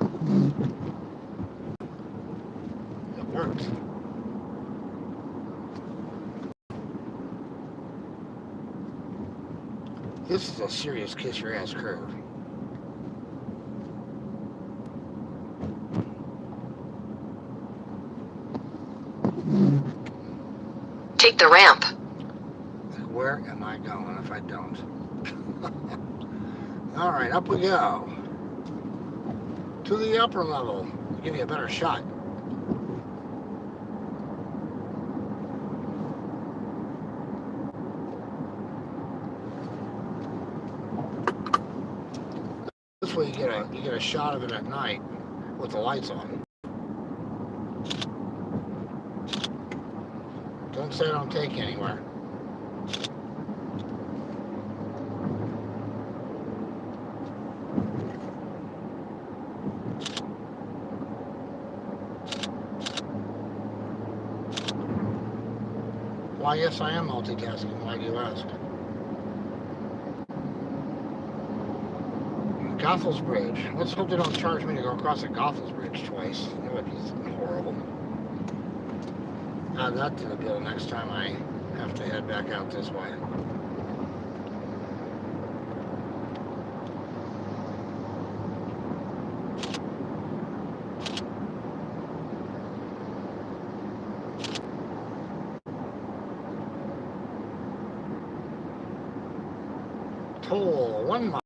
A: It worked. This is a serious kiss your ass curve.
B: Take the ramp.
A: Where am I going if I don't? All right, up we go. To the upper level. Give you a better shot. This way you get a shot of it at night with the lights on. Don't say I don't take you anywhere. Why, yes, I am multitasking. Why do you ask? Goethals Bridge. Let's hope they don't charge me to go across the Goethals Bridge twice. That would be horrible. Add that to the bill next time I have to head back out this way. Toll, 1 mile.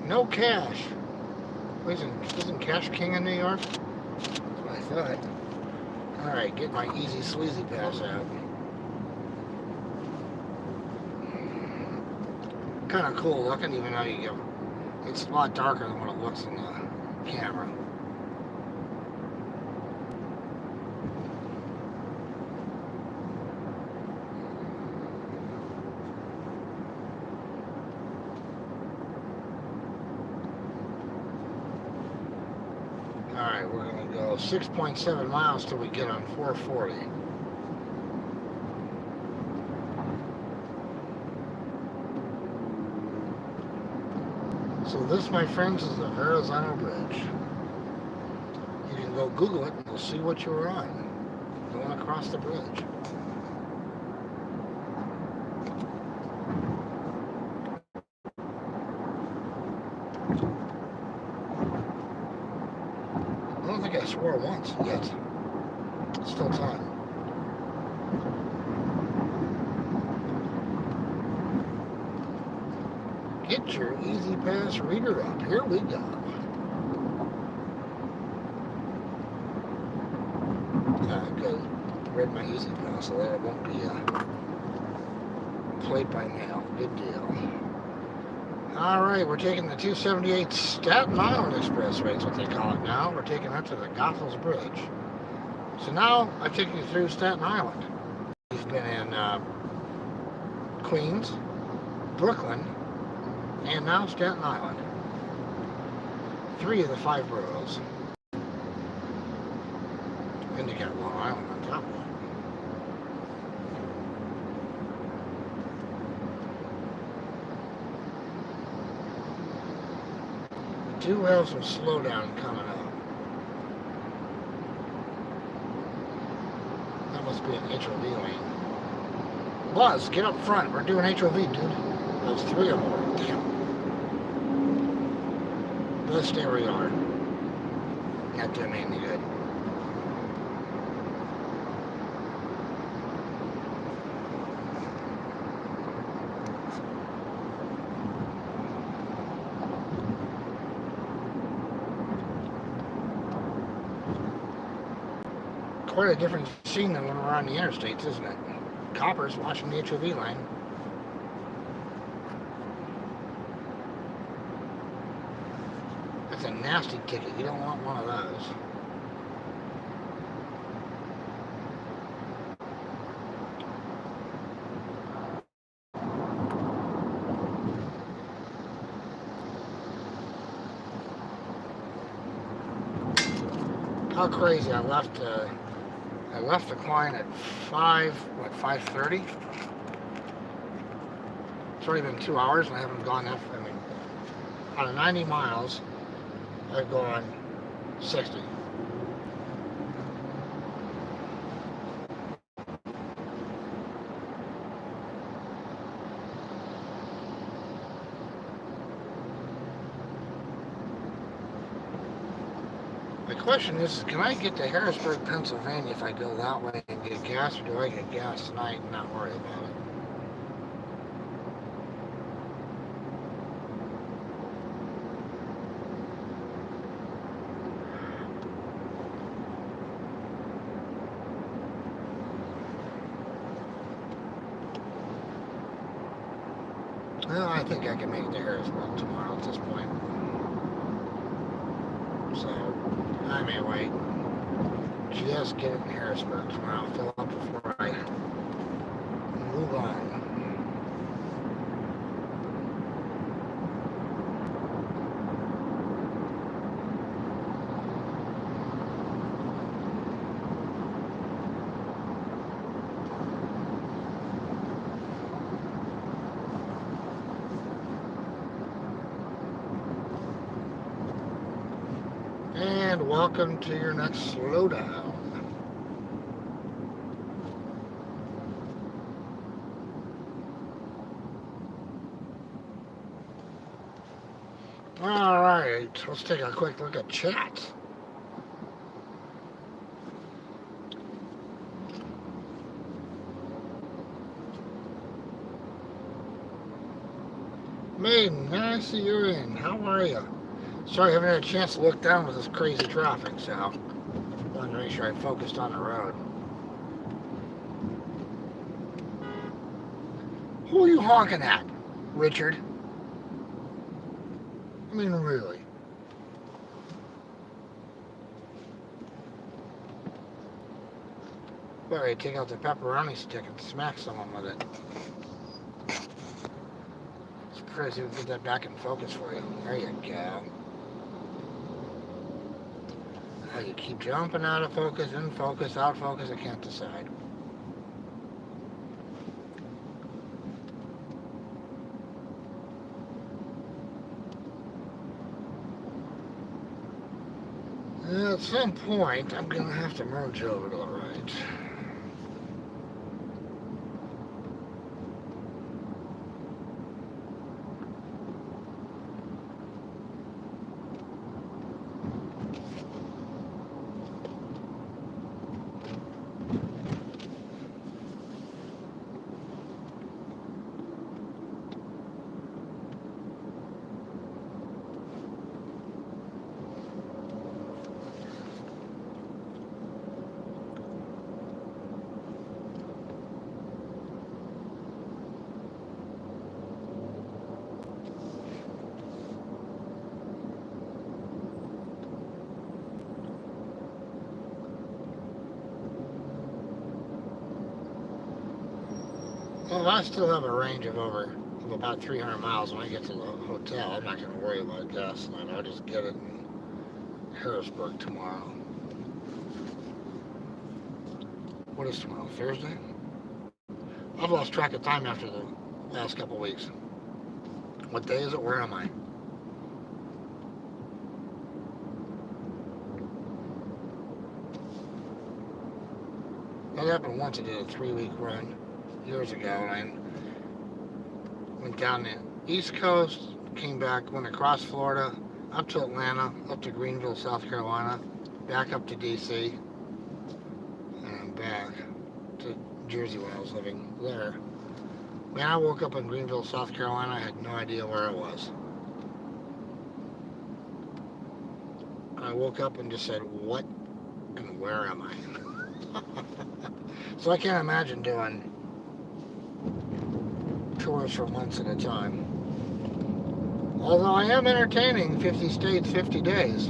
A: No cash. Isn't cash king in New York? That's what I thought. Alright, get my easy sleazy pass out. Kind of cool looking, even though you get, it's a lot darker than what it looks in the camera. Alright, we're going to go 6.7 miles till we get on 440. So this, my friends, is the Verrazano Bridge. You can go Google it and you'll see what you were on going across the bridge. I don't think I swore once yet. Still time. Get your Easy Pass reader up. Here we go. Good. Read my Easy Pass so that it won't be plate by mail. Good deal. Alright, we're taking the 278 Staten Island Expressway, that's what they call it now. We're taking that to the Goethals Bridge. So now I've taken you through Staten Island. We've been in Queens, Brooklyn, and now Staten Island. 3 of the 5 boroughs. And you got Long Island on top of that. We do have some slowdown coming up. That must be an HOV lane. Buzz, get up front. We're doing HOV, dude. Those 3 or more. Damn. Let's stay where you are. Not doing me any good. Quite a different scene than when we're on the interstates, isn't it? Coppers watching the HOV line. That's a nasty ticket. You don't want one of those. How crazy! I left the client at 5:30? It's already been 2 hours and I haven't gone that far. I mean, out of 90 miles, I've gone 60. The question is, can I get to Harrisburg, Pennsylvania if I go that way and get gas, or do I get gas tonight and not worry about it? Well, I think I can make it to Harrisburg tomorrow at this point. So, I may wait. Just get it in Harrisburg tomorrow. Fill up before I and welcome to your next slowdown. Alright, let's take a quick look at chat. Maiden, I see you're in. How are you? Sorry, I haven't had a chance to look down with this crazy traffic, so I wanted to make sure I focused on the road. Who are you honking at, Richard? I mean, really? Better take out the pepperoni stick and smack someone with it. It's crazy to get that back in focus for you. There you go. Now you keep jumping out of focus, in focus, out focus. I can't decide. At some point, I'm going to have to merge over to the right. Well, I still have a range of about 300 miles when I get to the hotel. I'm not going to worry about gas line. I'll just get it in Harrisburg tomorrow. What is tomorrow? Thursday? I've lost track of time after the last couple weeks. What day is it? Where am I? That happened once. I did a 3-week run years ago, and I went down the East Coast, came back, went across Florida, up to Atlanta, up to Greenville, South Carolina, back up to DC, and back to Jersey when I was living there. When I woke up in Greenville, South Carolina, I had no idea where I was. I woke up and just said, what and where am I? So I can't imagine doing tours for months at a time. Although I am entertaining 50 states, 50 days.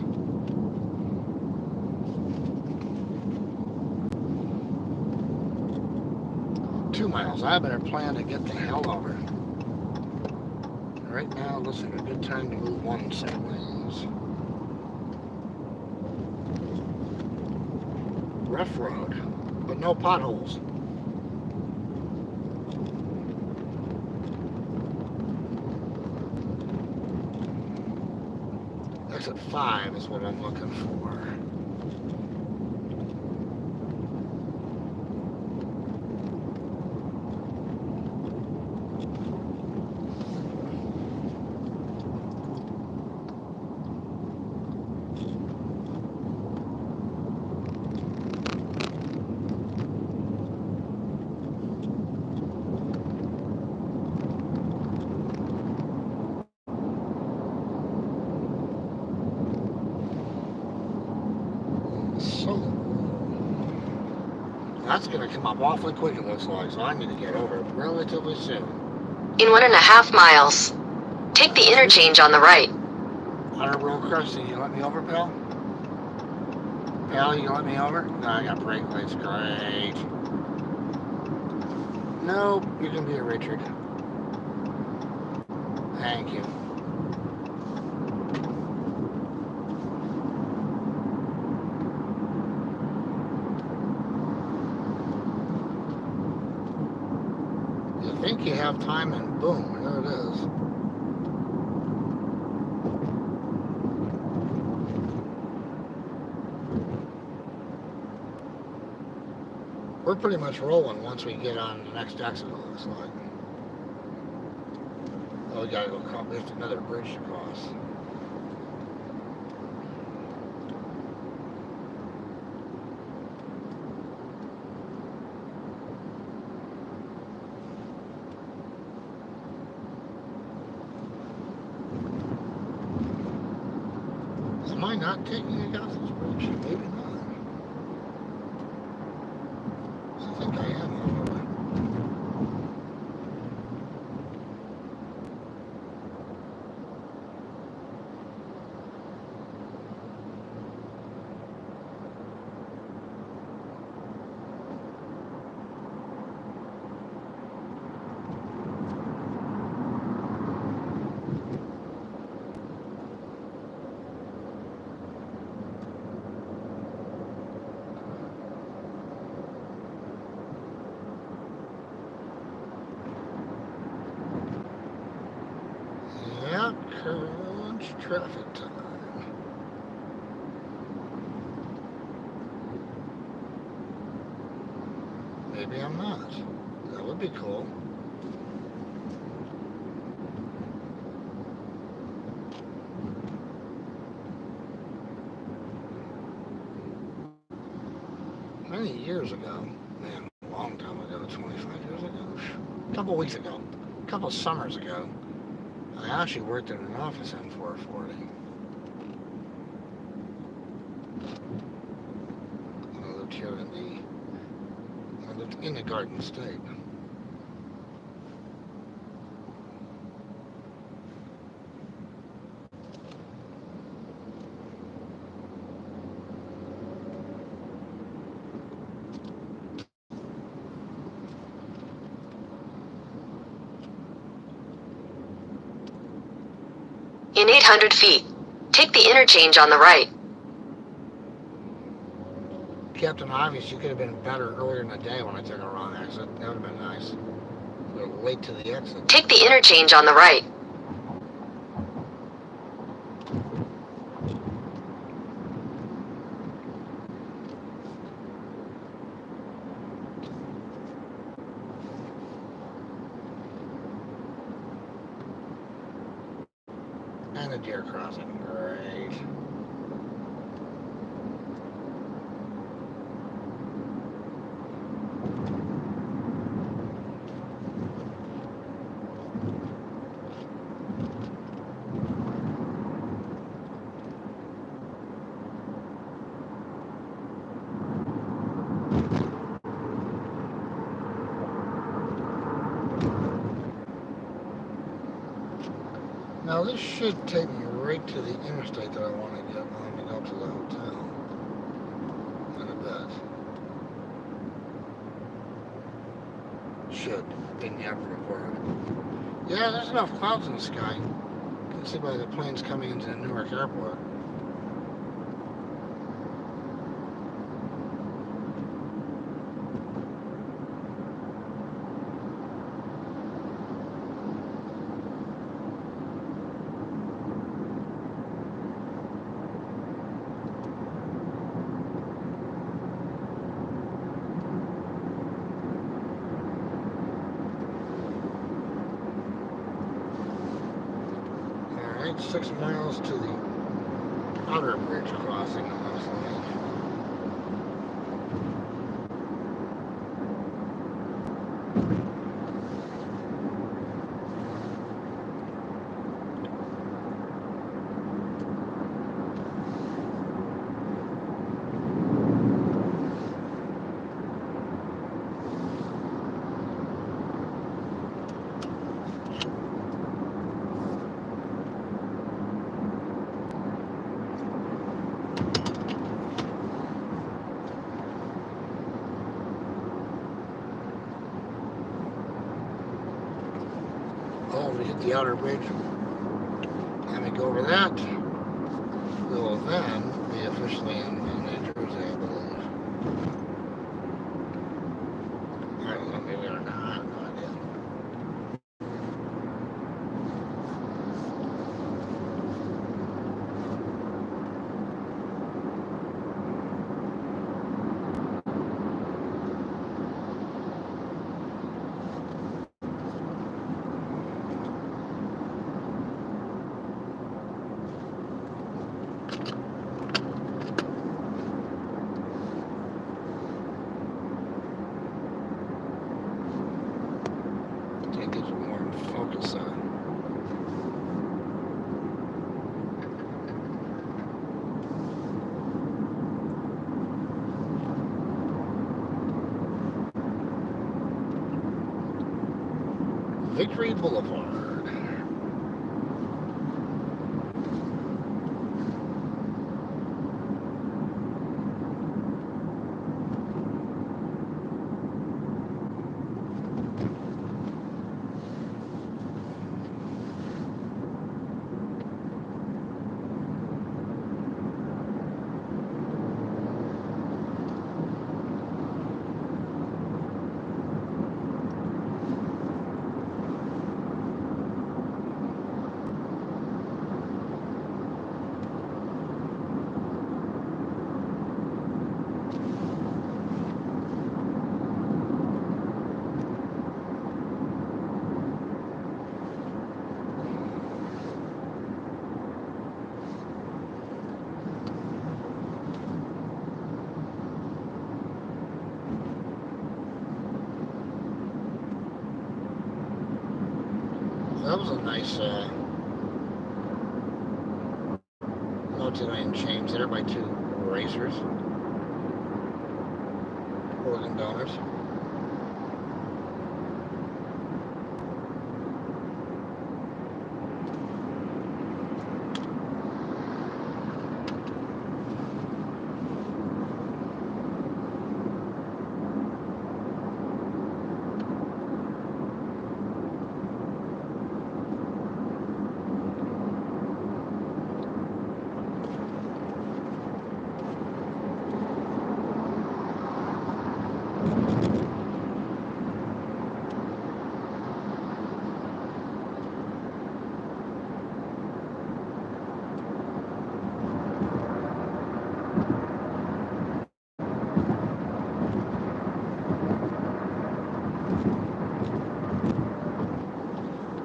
A: Two miles. I better plan to get the hell over. Right now, looks like a good time to move one set lanes. Rough road, but no potholes. Exit 5 is what I'm looking for. That's going to come up awfully quick, it looks like, so I need to get over it relatively soon.
B: In 1.5 miles, take the interchange on the right.
A: Honorable Crusty, you let me over, pal? Pal, you let me over? No, I got brake lights, great. No, you can be a Richard. Thank you. Think you have time, and boom, there it is. We're pretty much rolling once we get on the next exit, it looks like. Oh, we gotta go across. There's another bridge to cross. Am I not taking across this bridge? Maybe not. I think I am. Yeah, crunch traffic time. Maybe I'm not. That would be cool. Many years ago, man, a long time ago, 25 years ago, a couple weeks ago, a couple summers ago, I actually worked in an office on 440. I lived here I lived in the Garden State.
B: In 800 feet, take the interchange on the right.
A: Captain Obvious, you could have been better earlier in the day when I took a wrong exit. That would have been nice. A little late to the exit.
B: Take the interchange on the right.
A: And the deer crossing. Great. Now this should take me right to the interstate that I want to get when I go to the hotel. In a bit. Should. Didn't have to record. Yeah, there's enough clouds in the sky. You can see by the planes coming into the Newark airport. Alright, 6 miles to the outer bridge crossing. Oh, we hit the outer bridge. And we go over that. We will then be officially in New Jersey, I believe. I don't know, maybe we are not. I have no idea. Victory Boulevard. That was a nice multi-lane change there by two racers, organ donors.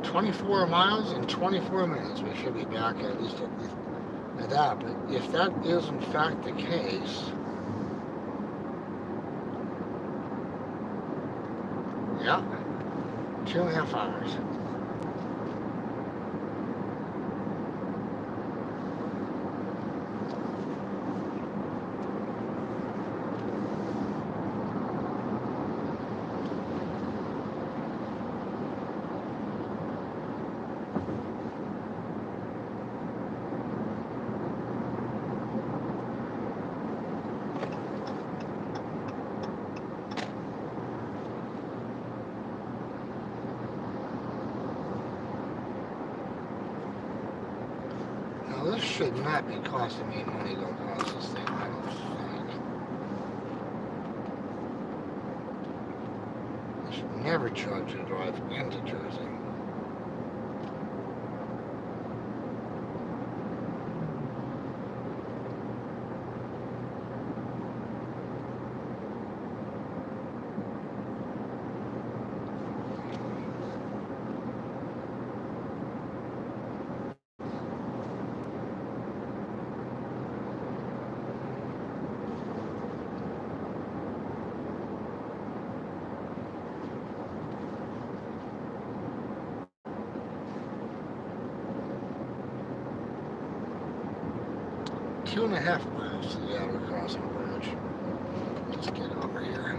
A: "24 miles in 24 minutes. We should be back at least at that. But if that is in fact the case, yeah, 2.5 hours. Now this should not be costing me money to cross this thing, I don't think. I should never charge you to drive into Jersey. Two and a half miles to the outer crossing bridge. Let's get over here.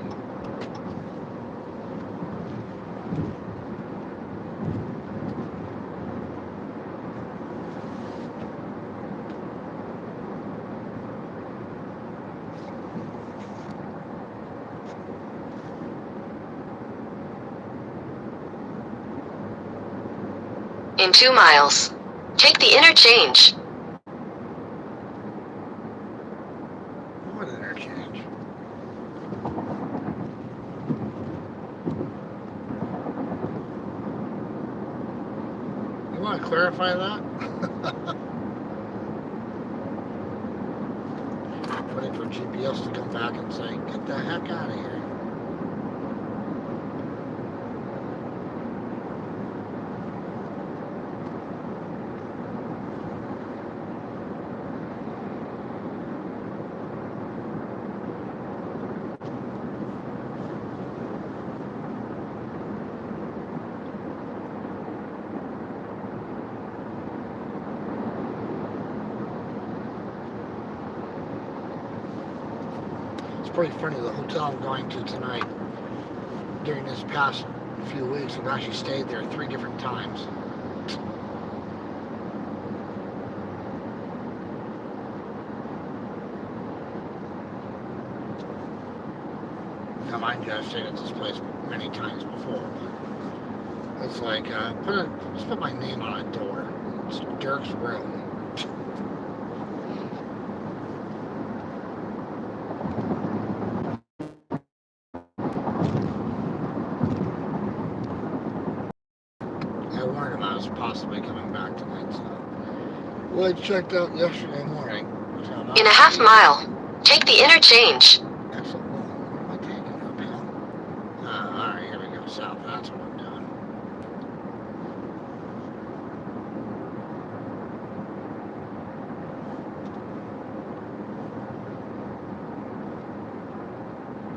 B: In 2 miles, take the interchange.
A: What interchange? You want to clarify that? Waiting for GPS to come back and say, get the heck out of here. It's pretty funny, the hotel I'm going to tonight, during this past a few weeks. I've actually stayed there 3 different times. Now, mind you, I've stayed at this place many times before, but it's like, just put my name on a door. It's Dirk's room. I warned him I was possibly coming back tonight, so. Well, I checked out yesterday morning.
B: In a half mile, take the interchange.
A: Excellent. What am I taking uphill? Alright, here we go. South. That's what I'm doing.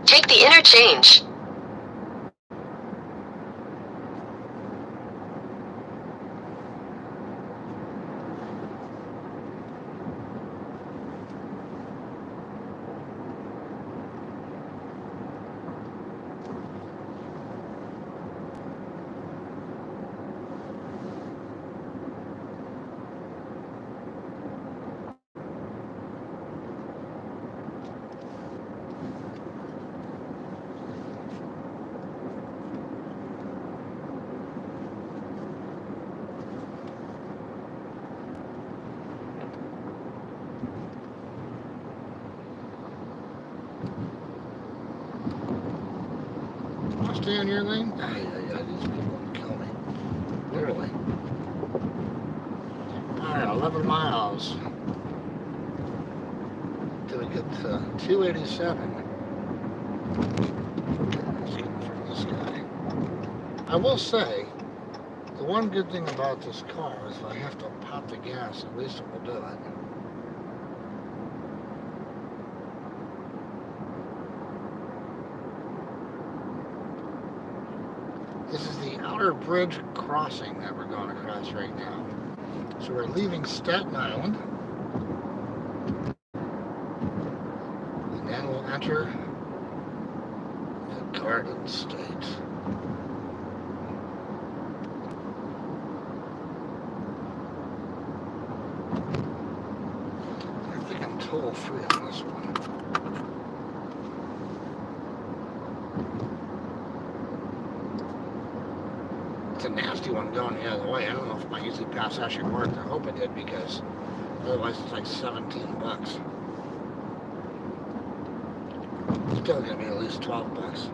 B: Take the interchange.
A: I'll stay on your lane. These people will kill me. Literally. Alright, 11 miles. Till we get to 287. Let's get from this guy. I will say, the one good thing about this car is if I have to pop the gas, at least it will do it. This is the outer bridge crossing that we're going across right now. So we're leaving Staten Island. And then we'll enter the Garden State. I think I'm toll free on this one. It's a nasty one going the other way. I don't know if my Easy Pass actually worked. I hope it did, because otherwise it's like 17 bucks. It's still gonna be at least 12 bucks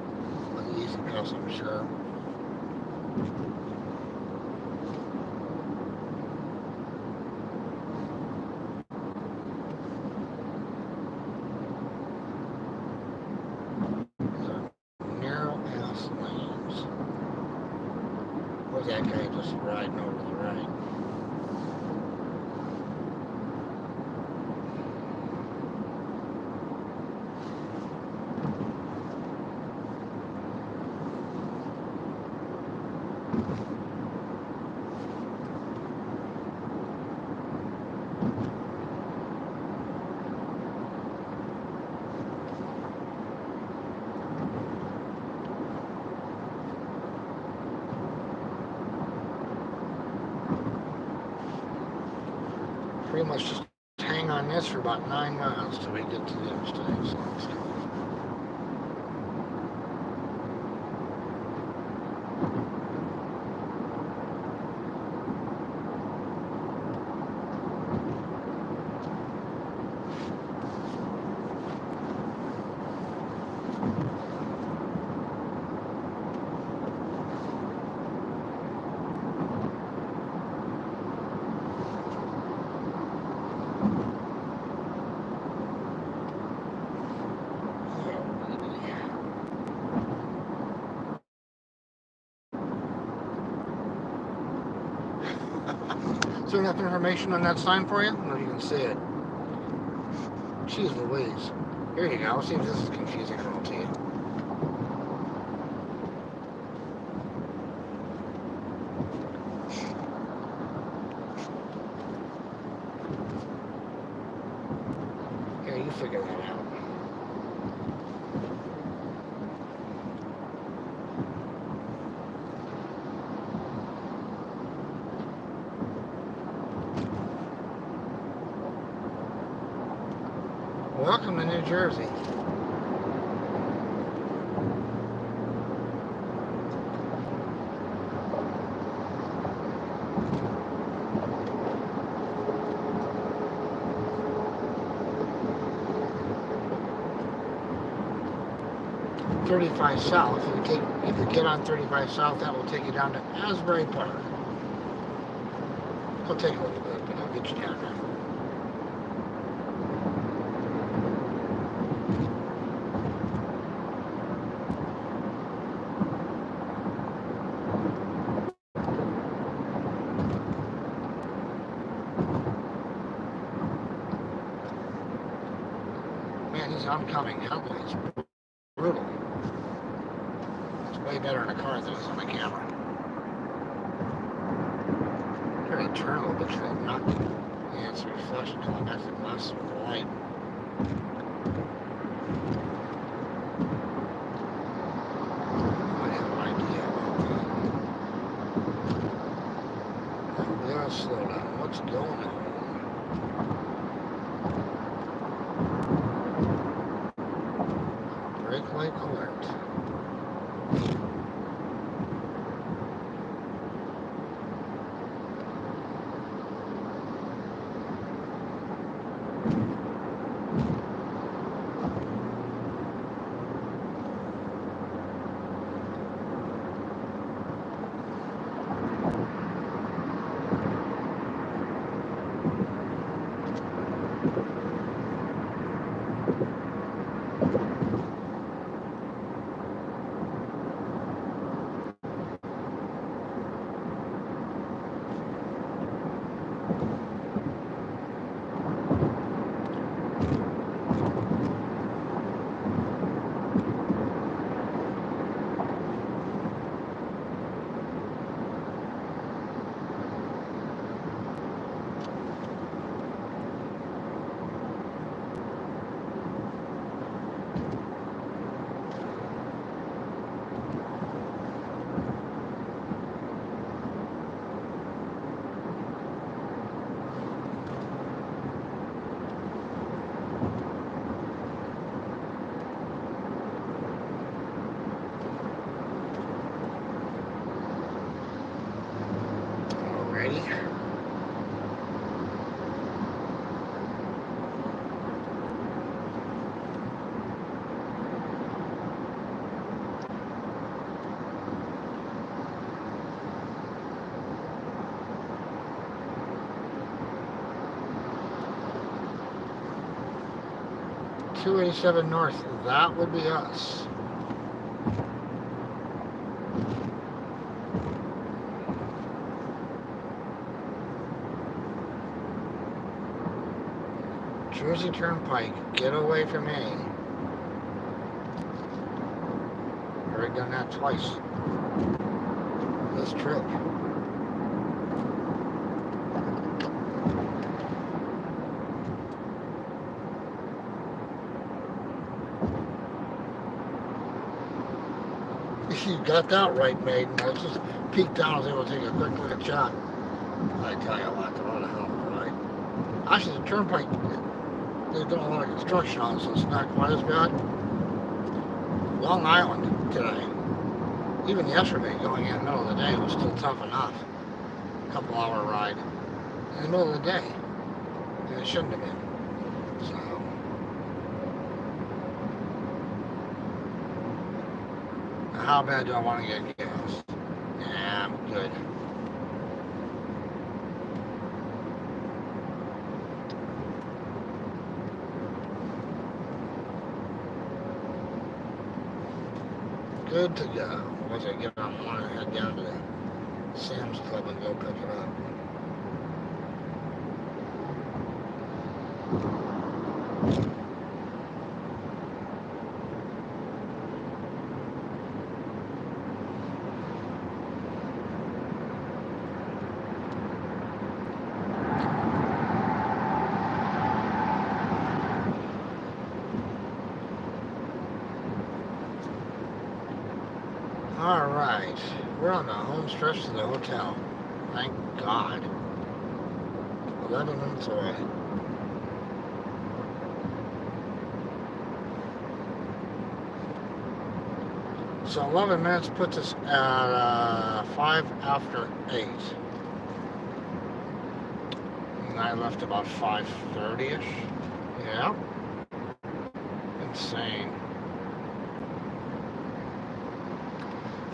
A: with the Easy Pass, I'm sure. That guy just riding over to the right. Pretty much just hang on this for about 9 miles till we get to the interstate. So let's go. Is there enough information on that sign for you? I don't know if you can see it. Jeez Louise. Here you go. Let's see if this is confusing at all to you. Here, you figure that out. Welcome to New Jersey. .35 south. If you get on 35 south, that will take you down to Asbury Park. It'll take a little bit, but I'll get you down there. Man, these oncoming headlights, brutal. It's way better in a car than it is on a camera. Try to turn a little bit, try to knock it. Yeah, it's reflection coming back to the glass with the light. I have an idea about that. We gotta slow down. What's going on? Brake light alert. Alrighty. .287 north, that would be us. Jersey Turnpike, get away from me. Already done that twice this trip. You got that right, maiden. I just peeked down. I was able to take a quick look at shot. I tell you what, what a hell of a ride. Actually, the turnpike, they've done a lot of construction on it, so it's not quite as bad. Long Island today, even yesterday, going in the middle of the day, it was still tough enough. Couple-hour ride in the middle of the day, and it shouldn't have been. So. How bad do I want to get gas? Yeah, I'm good. Good to go. Once I get on one, I head down to the Sam's Club and go pick it up. Alright, we're on the home stretch to the hotel. Thank God. 11 minutes away. So 11 minutes puts us at 5 after 8. And I left about 5:30ish. Yeah. Insane.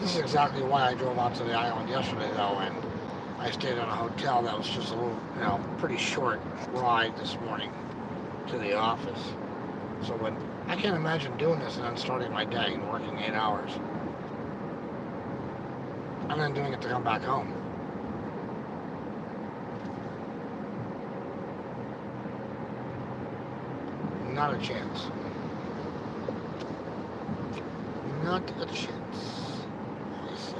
A: This is exactly why I drove out to the island yesterday, though, and I stayed in a hotel that was just a little, pretty short ride this morning to the office. So when I can't imagine doing this and then starting my day and working 8 hours, and then doing it to come back home. Not a chance. Not a chance. I say.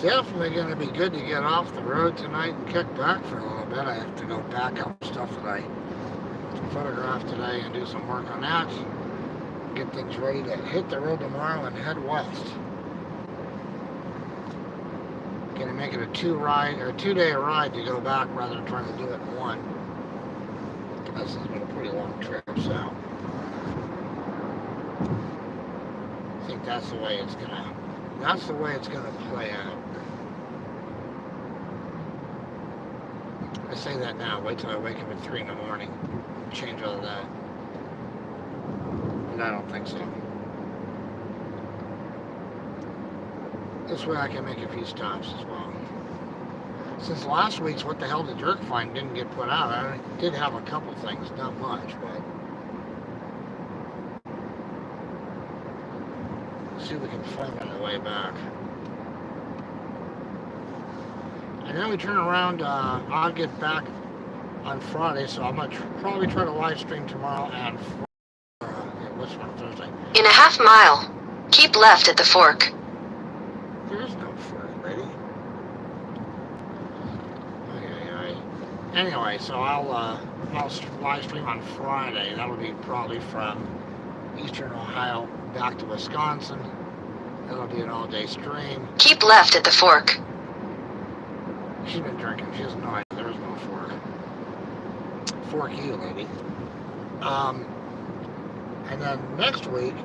A: Definitely going to be good to get off the road tonight and kick back for a little bit. I have to go back up stuff that I photographed today and do some work on that. Get things ready to hit the road tomorrow and head west. Going to make it a 2-day ride to go back rather than trying to do it in one. This has been a pretty long trip, so I think that's the way it's gonna play out. I say that now, wait till I wake up at 3 in the morning, change all of that. But I don't think so. This way I can make a few stops as well. Since last week's What the Hell Did Dirk Find didn't get put out, I did have a couple things, not much, but see if we can find on the way back. And then we turn around, I'll get back on Friday, so I'm going to probably try to live stream tomorrow and what's one, Thursday.
B: In a half mile, keep left at the fork.
A: There is no fork, lady. Anyway, so I'll live stream on Friday. That'll be probably from Eastern Ohio back to Wisconsin. It'll be an all-day stream.
B: Keep left at the fork.
A: She's been drinking. She has no idea. There is no fork. Fork you, lady. And then next week,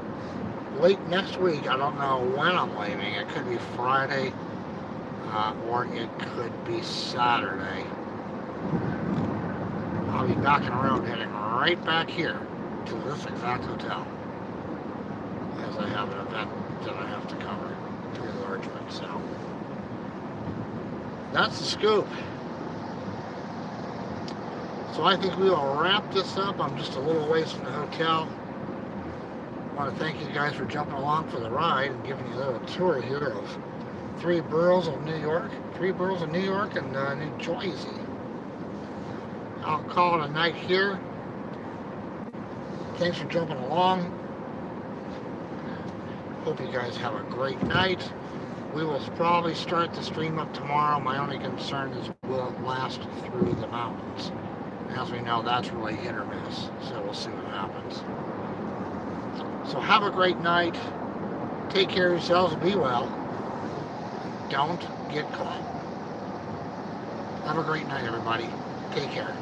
A: late next week, I don't know when I'm leaving. It could be Friday, or it could be Saturday. I'll be back on the road, heading right back here to this exact hotel, as I have an event that I have to cover, pretty large one, so that's the scoop. So I think we will wrap this up. I'm just a little ways from the hotel. I want to thank you guys for jumping along for the ride and giving you a little tour here of 3 boroughs of New York, and New Jersey. I'll call it a night here. Thanks for jumping along. Hope you guys have a great night. We will probably start the stream up tomorrow. My only concern is will it last through the mountains? As we know, that's really hit or miss. So we'll see what happens. So have a great night. Take care of yourselves. Be well. Don't get caught. Have a great night, everybody. Take care.